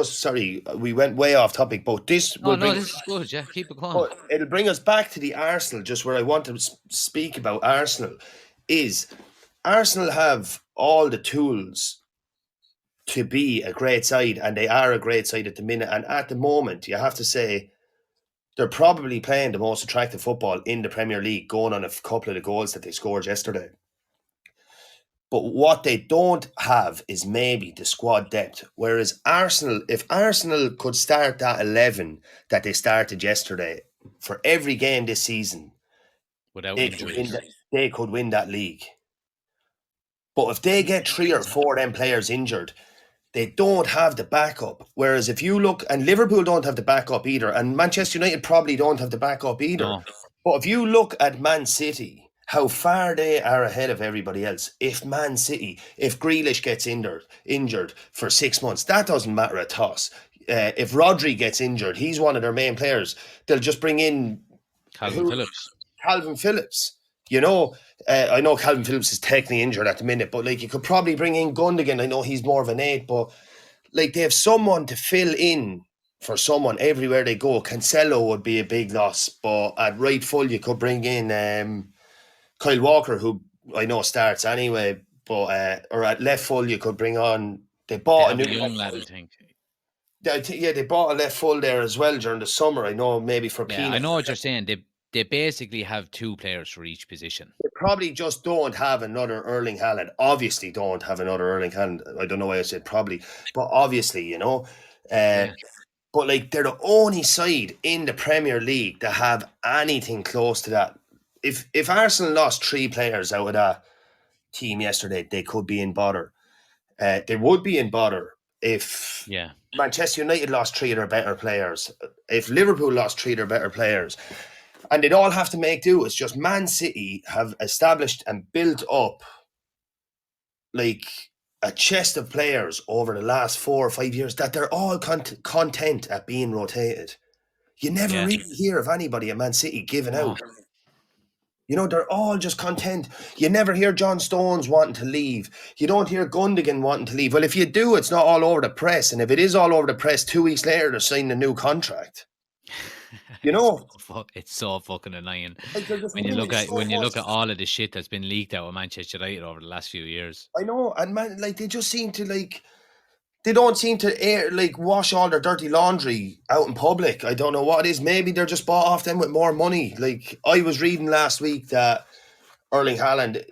we went way off topic, but this this is good. Yeah, keep it going. It'll bring us back to the Arsenal, just where I want to speak about Arsenal, is Arsenal have all the tools to be a great side, and they are a great side at the minute. And at the moment, you have to say, they're probably playing the most attractive football in the Premier League, going on a couple of the goals that they scored yesterday. But what they don't have is maybe the squad depth. Whereas Arsenal, if Arsenal could start that 11 that they started yesterday for every game this season, without injuries, they could win that league. But if they get 3 or 4 of them players injured, they don't have the backup. Whereas if you look, and Liverpool don't have the backup either, and Manchester United probably don't have the backup either. No. But if you look at Man City, how far they are ahead of everybody else. If Grealish gets injured for 6 months, that doesn't matter a toss. If Rodri gets injured, he's one of their main players. They'll just bring in Calvin Phillips. I know Calvin Phillips is technically injured at the minute, but like you could probably bring in Gundogan. I know he's more of an 8, but like they have someone to fill in for someone everywhere they go. Cancelo would be a big loss, but at right full you could bring in Kyle Walker, who I know starts anyway, but or at left full you could bring on. They bought a new young lad, I think. They bought a left full there as well during the summer. I know maybe for I know what you're saying. They basically have 2 players for each position. They probably just don't have another Erling Haaland. Obviously, don't have another Erling Haaland. I don't know why I said probably, but obviously, But like they're the only side in the Premier League that have anything close to that. If Arsenal lost 3 players out of that team yesterday, they could be in bother. They would be in bother if Yeah. Manchester United lost 3 of their better players. If Liverpool lost 3 of their better players. And they'd all have to make do. It's just Man City have established and built up like a chest of players over the last 4 or 5 years that they're all content at being rotated. You never Yeah. really hear of anybody at Man City giving No. out. You know, they're all just content. You never hear John Stones wanting to leave. You don't hear Gundogan wanting to leave. Well, if you do, it's not all over the press. And if it is all over the press, 2 weeks later, they're signing a new contract. You know, It's so fucking annoying like they're just when you look moving at so fast. all of the shit that's been leaked out of Manchester United over the last few years. I know, and man, like they just seem to like they don't seem to wash all their dirty laundry out in public. I don't know what it is. Maybe they're just bought off them with more money. Like I was reading last week that Erling Haaland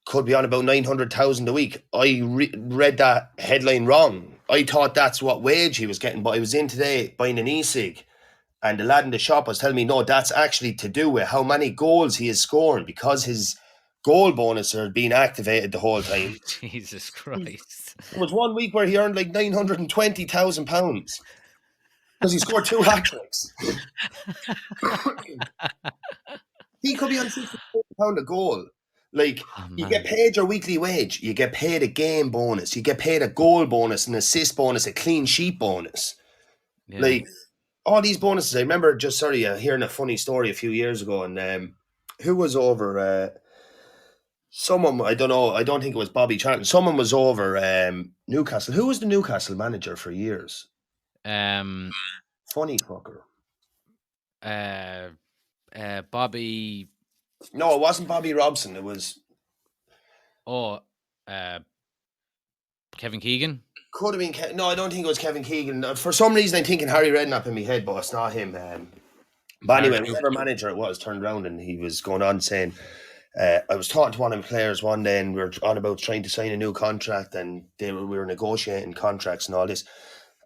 could be on about 900,000 a week. I read that headline wrong. I thought that's what wage he was getting, but I was in today buying an e-cig, and the lad in the shop was telling me, no, that's actually to do with how many goals he is scoring because his goal bonus are being activated the whole time. Jesus Christ. There was 1 week where he earned like £920,000 because he scored 2 hat-tricks. He could be on £60,000 a goal. Like, Oh, you man. get paid your weekly wage, you get paid a game bonus, you get paid a goal bonus, an assist bonus, a clean sheet bonus. Yeah. Like, all these bonuses. I remember hearing a funny story a few years ago, and who was over? Someone, I don't know. I don't think it was Bobby Charlton. Someone was over Newcastle. Who was the Newcastle manager for years? Um. Funny fucker. Bobby. No, it wasn't Bobby Robson. It was Kevin Keegan. could have been. No, I don't think it was Kevin Keegan. For some reason, I'm thinking Harry Redknapp in my head, but it's not him. But anyway, whatever manager it was turned around and he was going on saying, I was talking to one of the players one day and we were on about trying to sign a new contract and we were negotiating contracts and all this.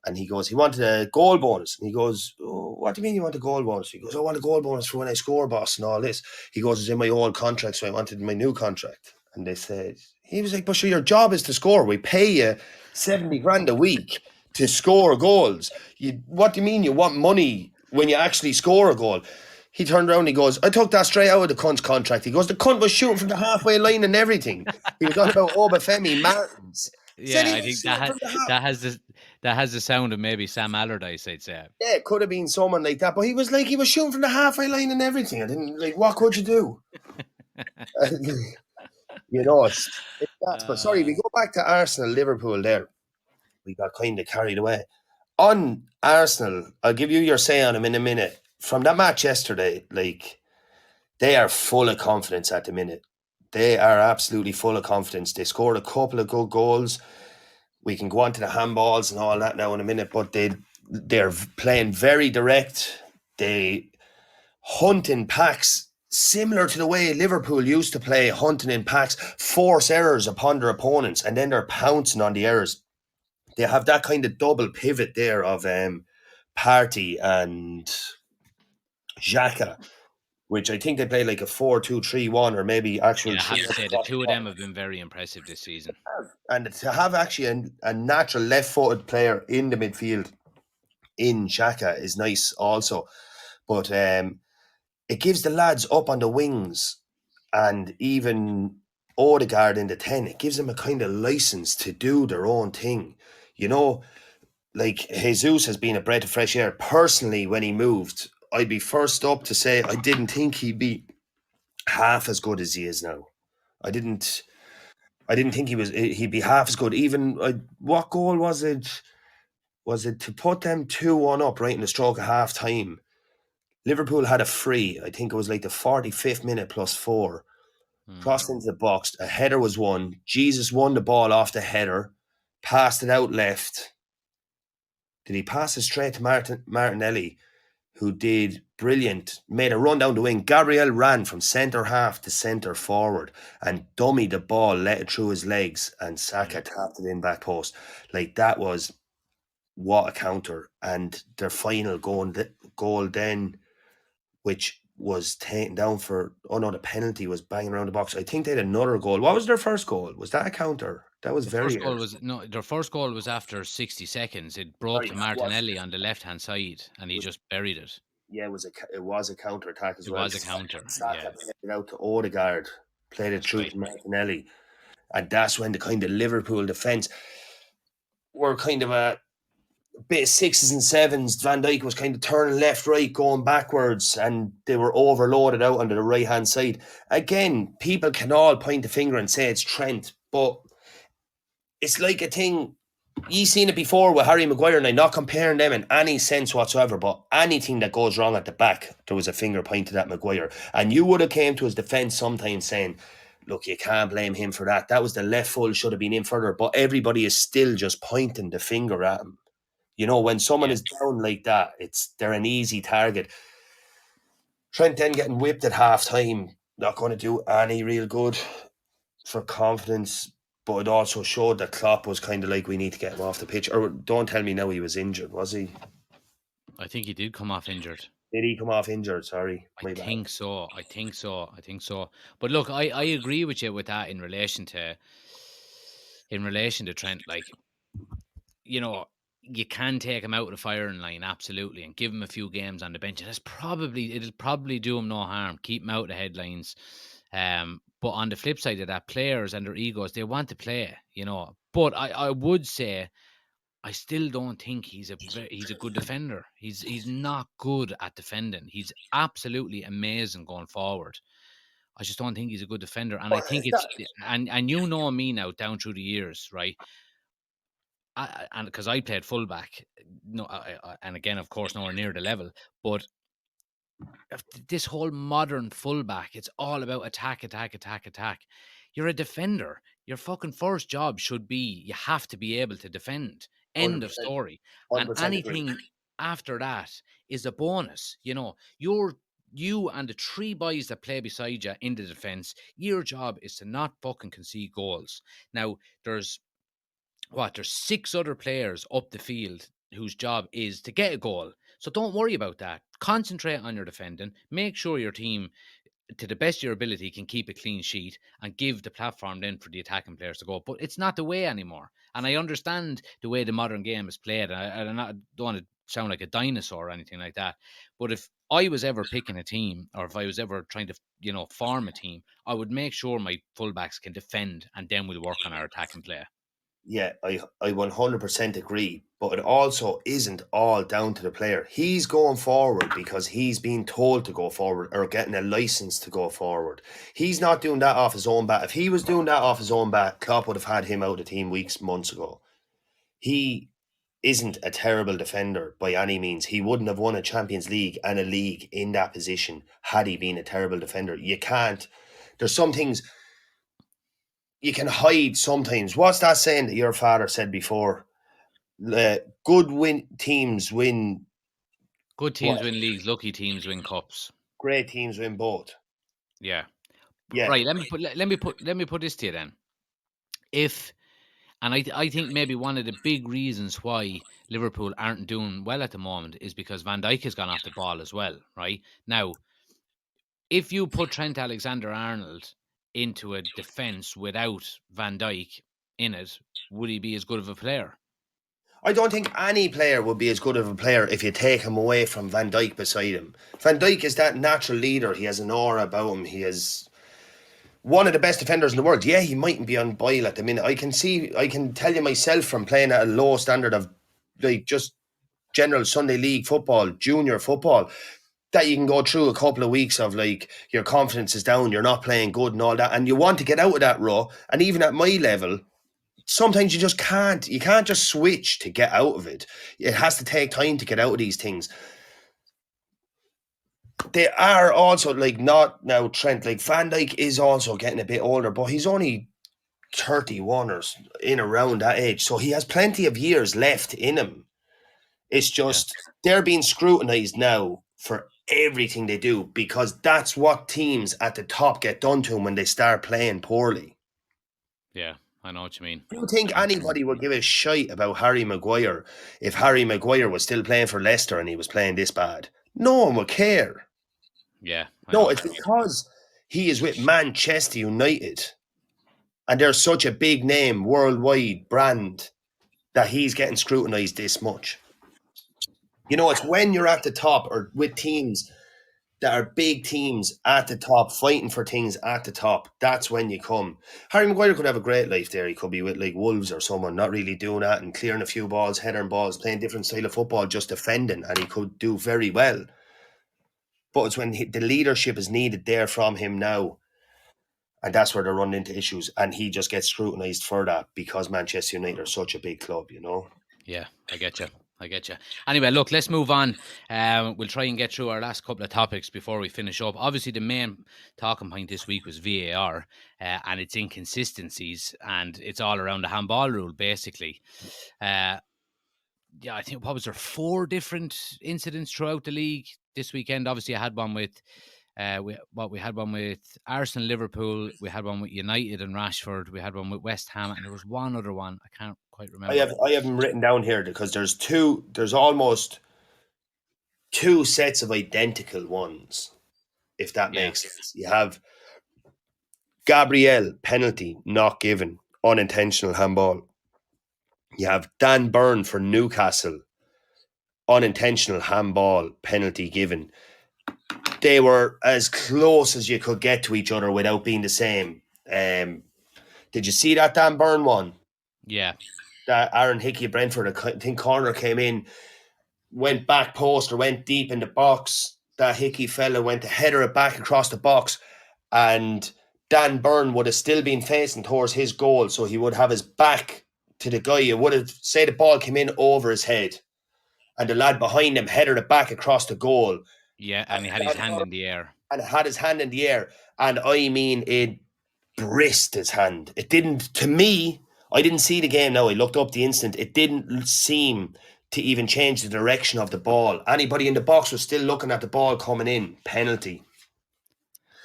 And he goes, he wanted a goal bonus. And he goes, oh, what do you mean you want a goal bonus? He goes, I want a goal bonus for when I score, boss, and all this. He goes, it's in my old contract, so I wanted my new contract. And they said, he was like, but sure, your job is to score. We pay you 70 grand a week to score goals. What do you mean you want money when you actually score a goal? He turned around and he goes, I took that straight out of the cunt's contract. He goes, the cunt was shooting from the halfway line and everything. He was on about Obafemi Martins. Yeah, I think that has the sound of maybe Sam Allardyce, I'd say. Yeah, it could have been someone like that, but he was shooting from the halfway line and everything. I didn't like. What could you do? You know, it's that. But sorry, we go back to Arsenal, Liverpool. There, we got kind of carried away. On Arsenal, I'll give you your say on them in a minute. From that match yesterday, like they are full of confidence at the minute. They are absolutely full of confidence. They scored a couple of good goals. We can go on to the handballs and all that now in a minute, but they're playing very direct. They hunt in packs, similar to the way Liverpool used to play, hunting in packs, force errors upon their opponents, and then they're pouncing on the errors. They have that kind of double pivot there of Partey and Xhaka, which I think they play like a 4-2-3-1 or maybe actual. Yeah, I have to say the two of them have been very impressive this season. And to have actually a natural left-footed player in the midfield in Xhaka is nice also. But it gives the lads up on the wings and even Odegaard in the 10, it gives them a kind of license to do their own thing. You know, like Jesus has been a breath of fresh air. Personally, when he moved, I'd be first up to say I didn't think he'd be half as good as he is now. I didn't think he'd be half as good. Even what goal was it? Was it to put them 2-1 up right in the stroke of half time? Liverpool had a free. I think it was like the 45th minute +4. Crossed into the box. A header was won. Jesus won the ball off the header. Passed it out left. Did he pass it straight to Martinelli, who did brilliant, made a run down the wing. Gabriel ran from centre half to centre forward and dummied the ball, let it through his legs, and Saka tapped it in back post. Like that was what a counter. And their final goal then, which was taken down for, the penalty was banging around the box. I think they had another goal. What was their first goal? Was that a counter? That was very First goal early. was their first goal was after 60 seconds. It broke Sorry, to that was- Martinelli on the left-hand side, and he just buried it. Yeah, it was a counter attack as It well. was a counter, Saka yeah. played it out to Odegaard, played it That's through right. to Martinelli, and that's when the kind of Liverpool defence were kind of a bit of sixes and sevens. Van Dijk was kind of turning left, right, going backwards, and they were overloaded out onto the right hand side. Again, people can all point the finger and say it's Trent, but it's like a thing. You've seen it before with Harry Maguire, and I'm not comparing them in any sense whatsoever, but anything that goes wrong at the back, there was a finger pointed at Maguire. And you would have came to his defence sometimes saying, look, you can't blame him for that. That was the left full, should have been in further. But everybody is still just pointing the finger at him. You know, when someone is down like that, they're an easy target. Trent then getting whipped at half time, not going to do any real good for confidence. But it also showed that Klopp was kind of like, we need to get him off the pitch. Or don't tell me now he was injured, was he? I think he did come off injured. Did he come off injured? Sorry. I think so. But look, I agree with you with that in relation to Trent. Like, you know, you can take him out of the firing line, absolutely, and give him a few games on the bench. And it'll probably do him no harm. Keep him out of the headlines. But on the flip side of that, players and their egos, they want to play, you know. But I would say, I still don't think he's a good defender. He's not good at defending. He's absolutely amazing going forward. I just don't think he's a good defender, and I think it's and you know me now down through the years, right? And because I played fullback, and again, of course, nowhere near the level, but this whole modern fullback, it's all about attack. You're a defender. Your fucking first job should be, you have to be able to defend. End of story. And 100% anything agree. after that is a bonus. You know, you and the three boys that play beside you in the defense, your job is to not fucking concede goals. Now, there's 6 other players up the field whose job is to get a goal. So don't worry about that. Concentrate on your defending. Make sure your team, to the best of your ability, can keep a clean sheet and give the platform then for the attacking players to go. But it's not the way anymore. And I understand the way the modern game is played. I don't want to sound like a dinosaur or anything like that. But if I was ever picking a team, or if I was ever trying to, form a team, I would make sure my fullbacks can defend, and then we'll work on our attacking play. Yeah, I 100% agree. But it also isn't all down to the player. He's going forward because he's being told to go forward or getting a license to go forward. He's not doing that off his own bat. If he was doing that off his own bat, Klopp would have had him out of the team months ago. He isn't a terrible defender by any means. He wouldn't have won a Champions League and a league in that position had he been a terrible defender. You can't. There's some things you can hide sometimes. What's that saying that your father said before? Good teams win. Good teams win leagues. Lucky teams win cups. Great teams win both. Yeah. Yeah. Right. Let me put this to you then. I think maybe one of the big reasons why Liverpool aren't doing well at the moment is because Van Dijk has gone off the ball as well. Right now, if you put Trent Alexander-Arnold into a defense without Van Dijk in it, would he be as good of a player? I don't think any player would be as good of a player if you take him away from Van Dijk beside him. Van Dijk is that natural leader. He has an aura about him. He is one of the best defenders in the world. Yeah, he mightn't be on bile at the minute. I can tell you myself from playing at a low standard of like just general Sunday league football, junior football, that you can go through a couple of weeks of like your confidence is down, you're not playing good and all that, and you want to get out of that rut. And even at my level, sometimes you just can't. You can't just switch to get out of it. It has to take time to get out of these things. They are also like not now Trent. Like Van Dijk is also getting a bit older, but he's only 31 or in around that age, so he has plenty of years left in him. It's just they're being scrutinised now for everything they do because that's what teams at the top get done to them when they start playing poorly. Yeah, I know what you mean. Do you think anybody would give a shite about Harry Maguire if Harry Maguire was still playing for Leicester and he was playing this bad? No one would care. Yeah. I No, know. it's because he is with Manchester United and they're such a big name, worldwide brand, that he's getting scrutinised this much. You know, it's when you're at the top or with teams that are big teams at the top, fighting for things at the top, that's when you come. Harry Maguire could have a great life there. He could be with like Wolves or someone, not really doing that and clearing a few balls, headering balls, playing different style of football, just defending, and he could do very well. But it's when the leadership is needed there from him now, and that's where they're running into issues, and he just gets scrutinised for that because Manchester United are such a big club, you know? Yeah, I get you. Anyway, look, let's move on. We'll try and get through our last couple of topics before we finish up. Obviously, the main talking point this week was VAR and its inconsistencies, and it's all around the handball rule, basically. I think, what was there, 4 different incidents throughout the league this weekend? Obviously, I had one with we had one with Arsenal, Liverpool. We had one with United and Rashford. We had one with West Ham, and there was one other one. I can't quite remember. I have them written down here because there's almost 2 sets of identical ones, if that makes sense. You have Gabriel, penalty, not given, unintentional handball. You have Dan Burn for Newcastle, unintentional handball, penalty given. They were as close as you could get to each other without being the same. Did you see that Dan Burn one? Yeah. That Aaron Hickey of Brentford, I think corner came in, went back post or went deep in the box. That Hickey fella went to header it back across the box, and Dan Burn would have still been facing towards his goal, so he would have his back to the guy. It would have, say the ball came in over his head, and the lad behind him headed it back across the goal. Yeah, and he had his hand in the air. And had his hand in the air, and I mean, it braced his hand. It didn't, to me, I didn't see the game now. I looked up the instant. It didn't seem to even change the direction of the ball. Anybody in the box was still looking at the ball coming in. Penalty.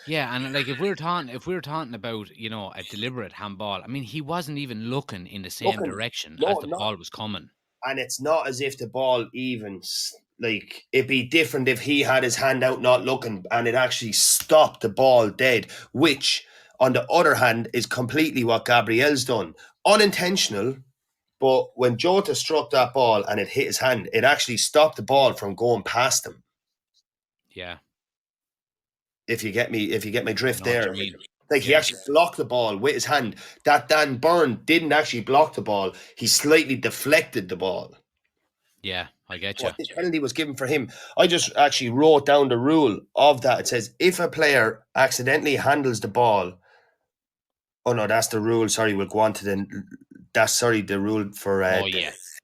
Yeah, and like if we're talking about, you know, a deliberate handball, I mean, he wasn't even looking in the same direction as the ball was coming. And it's not as if the ball even, like, it'd be different if he had his hand out not looking and it actually stopped the ball dead, which, on the other hand, is completely what Gabriel's done. Unintentional, but when Jota struck that ball and it hit his hand, it actually stopped the ball from going past him. Yeah. If you get my drift there. Like, he actually blocked the ball with his hand. That Dan Burn didn't actually block the ball. He slightly deflected the ball. Yeah, I get you. The penalty was given for him. I just actually wrote down the rule of that. It says, if a player accidentally handles the ball, oh no, that's the rule. Sorry, we'll go on to the rule for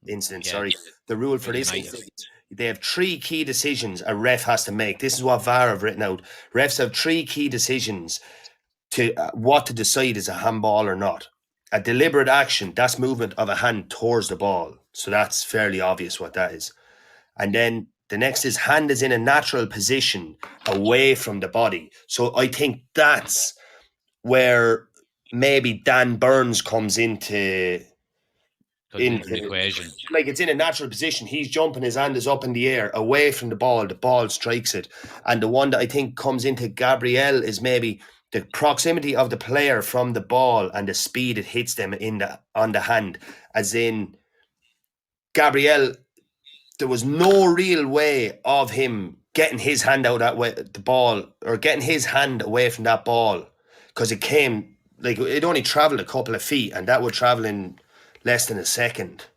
incident. Yeah. Sorry. The rule for this incident. They have 3 key decisions a ref has to make. This is what VAR have written out. Refs have 3 key decisions to what to decide is a handball or not. A deliberate action, that's movement of a hand towards the ball. So that's fairly obvious what that is. And then the next is hand is in a natural position away from the body. So I think that's where maybe Dan Burns comes into the equation. Like, it's in a natural position. He's jumping, his hand is up in the air, away from the ball strikes it. And the one that I think comes into Gabriel is maybe the proximity of the player from the ball and the speed it hits them on the hand. As in, Gabriel, there was no real way of him getting his hand out that way, the ball, or getting his hand away from that ball, because it came, like, it only travelled a couple of feet, and that would travel in less than a second.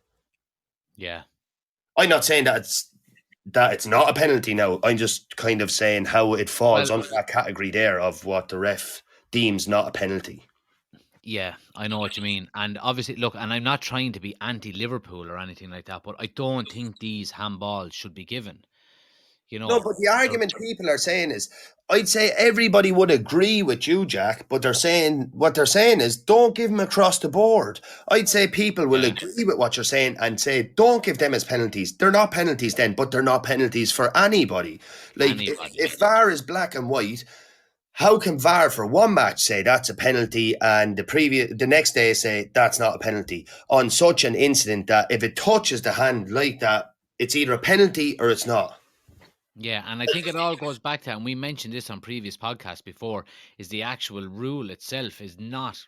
Yeah. I'm not saying that it's not a penalty now. I'm just kind of saying how it falls under that category there of what the ref deems not a penalty. Yeah, I know what you mean. And obviously, look, and I'm not trying to be anti-Liverpool or anything like that, but I don't think these handballs should be given. You know, no, but the argument people are saying is, I'd say everybody would agree with you, Jack, but what they're saying is don't give them across the board. I'd say people will agree with what you're saying and say don't give them as penalties. They're not penalties then, but they're not penalties for anybody. Like, if VAR is black and white, How can VAR for one match say that's a penalty and the next day say that's not a penalty on such an incident that if it touches the hand like that, it's either a penalty or it's not? Yeah, and I think it all goes back to, and we mentioned this on previous podcasts before, is the actual rule itself is not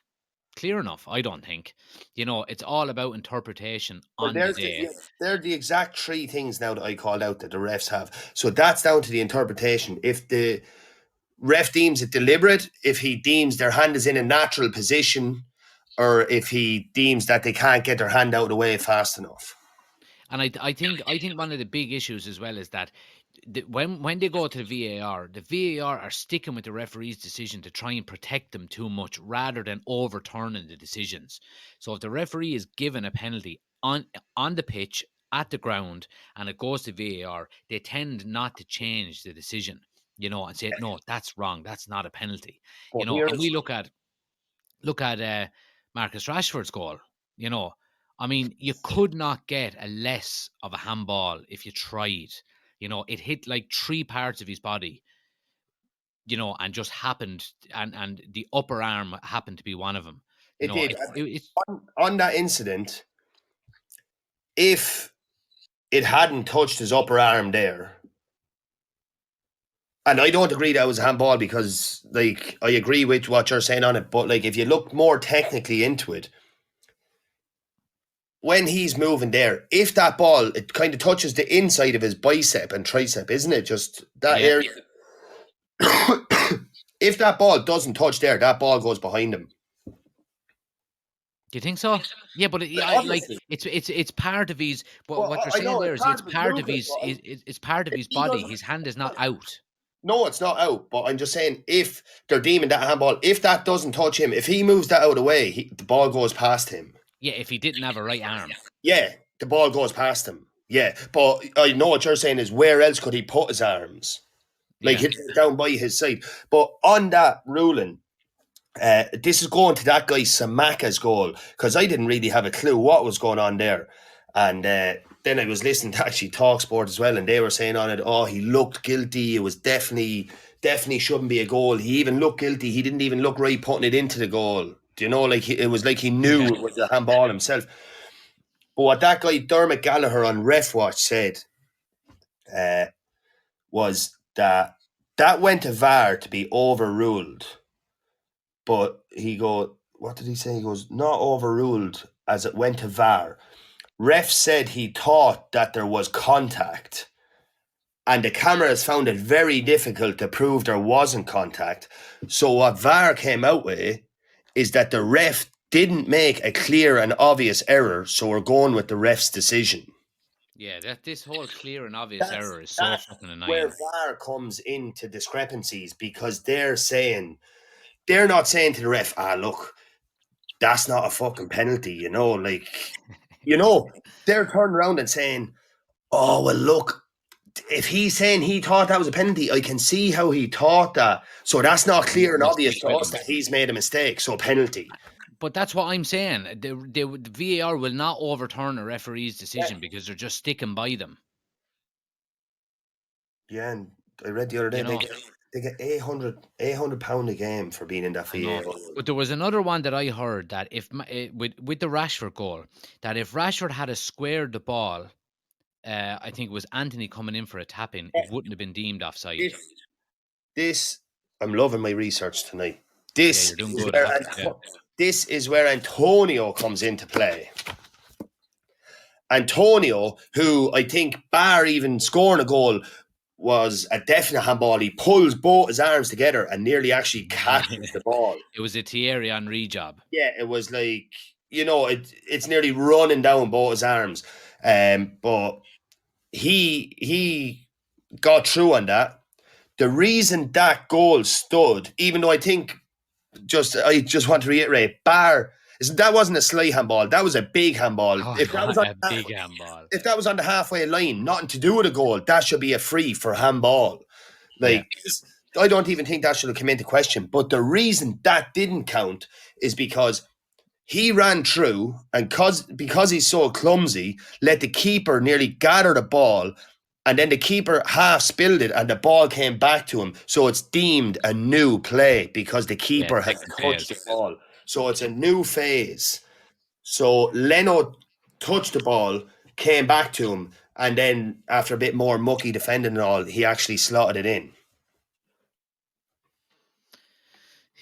clear enough, I don't think. It's all about interpretation on the day. They're the exact three things now that I called out that the refs have. So that's down to the interpretation. If the ref deems it deliberate, if he deems their hand is in a natural position, or if he deems that they can't get their hand out of the way fast enough. And I think one of the big issues as well is that when they go to the VAR are sticking with the referee's decision to try and protect them too much rather than overturning the decisions. So if the referee is given a penalty on the pitch, at the ground, and it goes to VAR, they tend not to change the decision, and say, no, that's wrong. That's not a penalty. And we look at Marcus Rashford's goal, I mean, you could not get a less of a handball if you tried. It hit like 3 parts of his body, and just happened, and the upper arm happened to be one of them. It did. On that incident, if it hadn't touched his upper arm there, and I don't agree that was a handball because, like, I agree with what you're saying on it, but, like, if you look more technically into it, when he's moving there, if that ball, it kind of touches the inside of his bicep and tricep, isn't it? Just that area. If that ball doesn't touch there, that ball goes behind him. Do you think so? Yeah, but it's part of his. What you're saying there is it's part of his body. His hand is not out. No, it's not out. But I'm just saying, if they're deeming that handball, if that doesn't touch him, if he moves that out of the way, the ball goes past him. Yeah, if he didn't have a right arm. Yeah, the ball goes past him. Yeah, but I know what you're saying is where else could he put his arms? Like, it's down by his side. But on that ruling, this is going to that guy Samaka's goal, because I didn't really have a clue what was going on there. And then I was listening to actually TalkSport as well, and they were saying on it, he looked guilty. It was definitely shouldn't be a goal. He even looked guilty. He didn't even look right putting it into the goal. Do you know, like, it was like he knew it was a handball himself. But what that guy Dermot Gallagher on RefWatch said was that went to VAR to be overruled. But what did he say? He goes, not overruled as it went to VAR. Ref said he thought that there was contact, and the cameras found it very difficult to prove there wasn't contact. So what VAR came out with is that the ref didn't make a clear and obvious error, so we're going with the ref's decision. Yeah, this whole clear and obvious error is so fucking annoying. Where VAR comes into discrepancies, because they're not saying to the ref, look, that's not a fucking penalty, like, they're turning around and saying, oh, well, look, if he's saying he thought that was a penalty, I can see how he thought that. So that's not clear and obvious to us that he's made a mistake, so penalty. But that's what I'm saying. The VAR will not overturn a referee's decision because they're just sticking by them. Yeah, and I read the other day, they get £800 a game for being in that VAR. But there was another one that I heard that if with the Rashford goal, that if Rashford had squared the ball, I think it was Anthony coming in for a tap-in, it wouldn't have been deemed offside. This I'm loving my research tonight. This is where Antonio comes into play. Antonio, who I think, bar even scoring a goal, was a definite handball. He pulls both his arms together and nearly actually catches the ball. It was a Thierry Henry job. Yeah, it was like, it's nearly running down both his arms. But he got through on that. The reason that goal stood, even though I think, I just want to reiterate, that wasn't a slight handball. That was a big handball. If that was on the halfway line, nothing to do with a goal, that should be a free for handball. I don't even think that should have come into question. But the reason that didn't count is because he ran through, and because he's so clumsy, let the keeper nearly gather the ball and then the keeper half spilled it and the ball came back to him. So it's deemed a new play because the keeper has second touched phase. the ball. So it's a new phase. So Leno touched the ball, came back to him, and then after a bit more mucky defending and all, he actually slotted it in.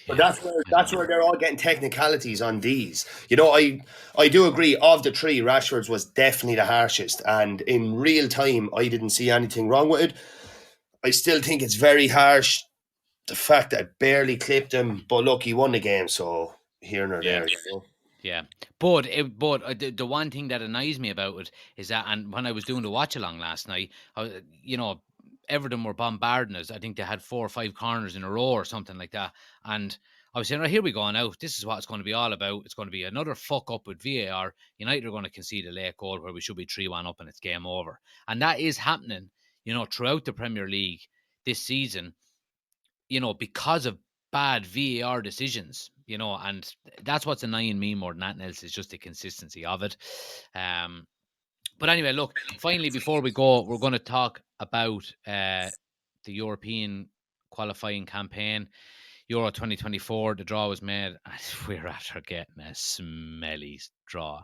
But that's where they're all getting technicalities on these. You know, I do agree. Of the three, Rashford's was definitely the harshest, and in real time, I didn't see anything wrong with it. I still think it's very harsh. The fact that I barely clipped him, but look, he won the game, so here nor there. You know? Yeah, but the one thing that annoys me about it is that, and when I was doing the watch along last night, you know, Everton were bombarding us. I think they had 4 or 5 corners in a row or something like that, and I was saying, right, here we go now. This is what it's going to be all about. It's going to be another fuck up with VAR. United are going to concede a late goal where we should be 3-1 up and it's game over, and that is happening, you know, throughout the Premier League this season, you know, because of bad VAR decisions, you know, and that's what's annoying me more than anything else is just the consistency of it. But anyway, look, finally, before we go, we're going to talk about the European qualifying campaign, Euro 2024. The draw was made, and we're after getting a smelly draw.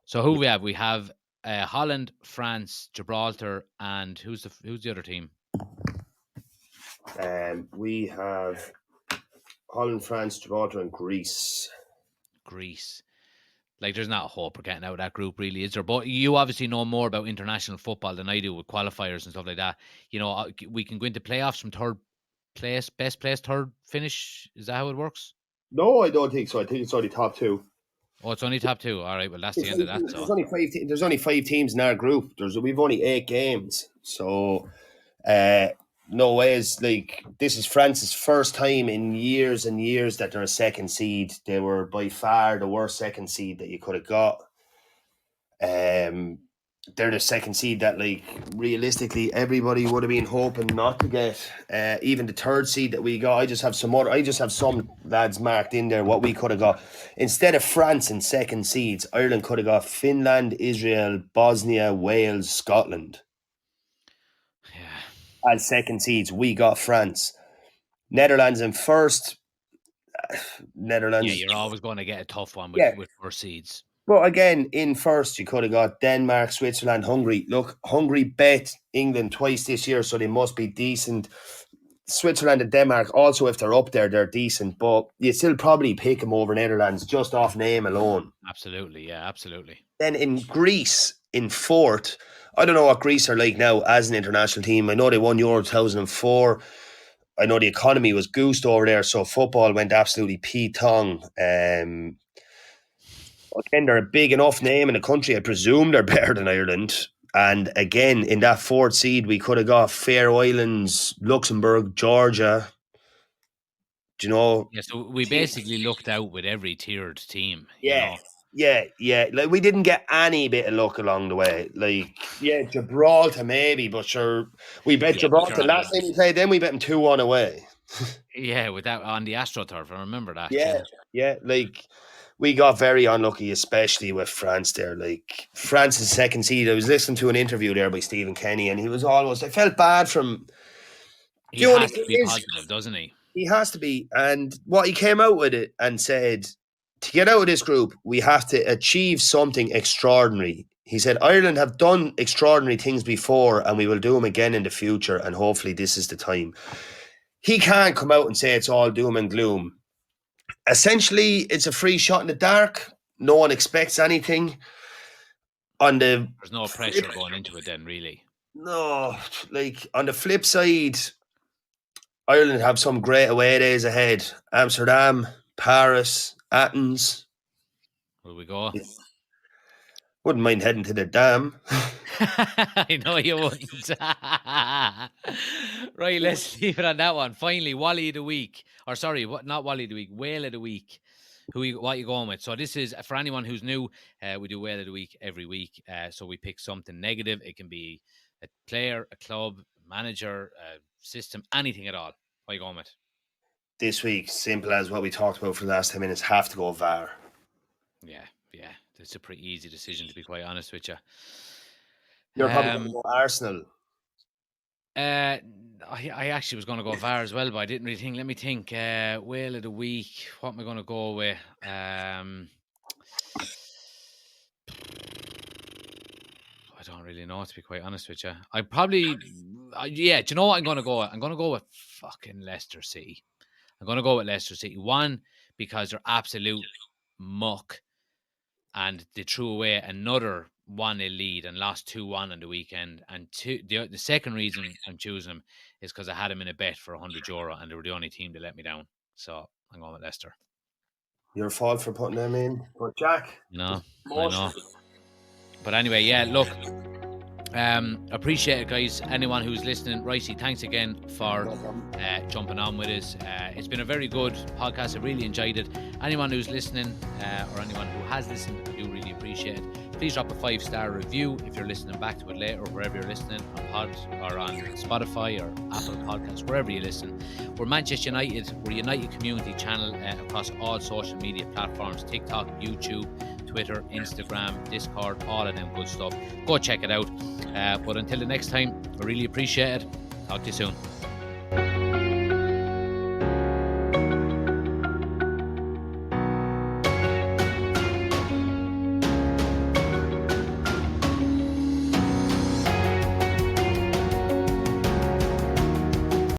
So who we have? We have Holland, France, Gibraltar, and who's the other team? We have Holland, France, Gibraltar, and Greece. Like, there's not a hope of getting out of that group, really, is there? But you obviously know more about international football than I do with qualifiers and stuff like that. You know, we can go into playoffs from third place, best place, third finish. Is that how it works? No, I don't think so. I think it's only top 2. Oh, it's only top 2. All right, well, that's the end of that. So. There's only 5 teams in our group. We've only 8 games. So, no ways. Like, this is France's first time in years and years that they're a second seed. They were by far the worst second seed that you could have got. They're the second seed that, like, realistically everybody would have been hoping not to get. Even the third seed that we got, I just have some lads marked in there what we could have got. Instead of France in second seeds, Ireland could have got Finland, Israel, Bosnia, Wales, Scotland. Yeah. As second seeds, we got France. Netherlands in first. Netherlands. Yeah, you're always going to get a tough one with first seeds. But again, in first, you could have got Denmark, Switzerland, Hungary. Look, Hungary bet England twice this year, so they must be decent. Switzerland and Denmark, also, if they're up there, they're decent. But you still probably pick them over Netherlands just off name alone. Absolutely, yeah, absolutely. Then in Greece, in fourth, I don't know what Greece are like now as an international team. I know they won Euro 2004. I know the economy was goosed over there, so football went absolutely pee-tong. Again, they're a big enough name in the country. I presume they're better than Ireland. And again, in that fourth seed, we could have got Faroe Islands, Luxembourg, Georgia. Do you know? Yeah, so we basically looked out with every tiered team. Yeah. You know? Yeah. Like, we didn't get any bit of luck along the way. Like, yeah, Gibraltar maybe, but sure, we bet Gibraltar. Sure, last time we played them, we bet them 2-1 away. Yeah, with that on the AstroTurf. I remember that. Yeah. Like, we got very unlucky, especially with France there. Like, France's second seed, I was listening to an interview there by Stephen Kenny, and he was almost, I felt bad from... He has to be positive, doesn't he? He has to be. And what he came out with it and said, to get out of this group, we have to achieve something extraordinary. He said, Ireland have done extraordinary things before, and we will do them again in the future, and hopefully this is the time. He can't come out and say it's all doom and gloom. Essentially, it's a free shot in the dark. No one expects anything. There's no pressure going into it then, really. No, like, on the flip side, Ireland have some great away days ahead. Amsterdam, Paris, Athens. Will we go? Wouldn't mind heading to the Dam. I know you wouldn't. Right, let's leave it on that one. Finally, Wally of the week. Or sorry, not Wally of the week, Whale of the week. What you going with? So this is, for anyone who's new, we do Whale of the week every week. So we pick something negative. It can be a player, a club, manager, a system, anything at all. What are you going with? This week, simple as what we talked about for the last 10 minutes, have to go VAR. Yeah. It's a pretty easy decision, to be quite honest with you. You're probably going to go Arsenal. I actually was going to go VAR as well, but I didn't really think. Let me think. Whale of the week. What am I going to go with? I don't really know, to be quite honest with you. I probably, yeah. Do you know what I'm going to go with? I'm going to go with fucking Leicester City. I'm going to go with Leicester City. One, because they're absolute muck, and they threw away another 1-0 lead and lost 2-1 on the weekend. And the second reason I'm choosing them is because I had them in a bet for €100 and they were the only team that let me down. So I'm going with Leicester. Your fault for putting them in, but Jack. I know. But anyway, yeah, look, appreciate it, guys. Anyone who's listening, Ricey, thanks again for jumping on with us. It's been a very good podcast. I really enjoyed it. Anyone who's listening or anyone who has listened, I do really appreciate it. Please drop a 5-star review if you're listening back to it later, or wherever you're listening, on Pod or on Spotify or Apple Podcasts, wherever you listen. We're Manchester United. We're a United community channel across all social media platforms: TikTok, YouTube, Twitter, Instagram, Discord, all of them good stuff. Go check it out. But until the next time, I really appreciate it. Talk to you soon.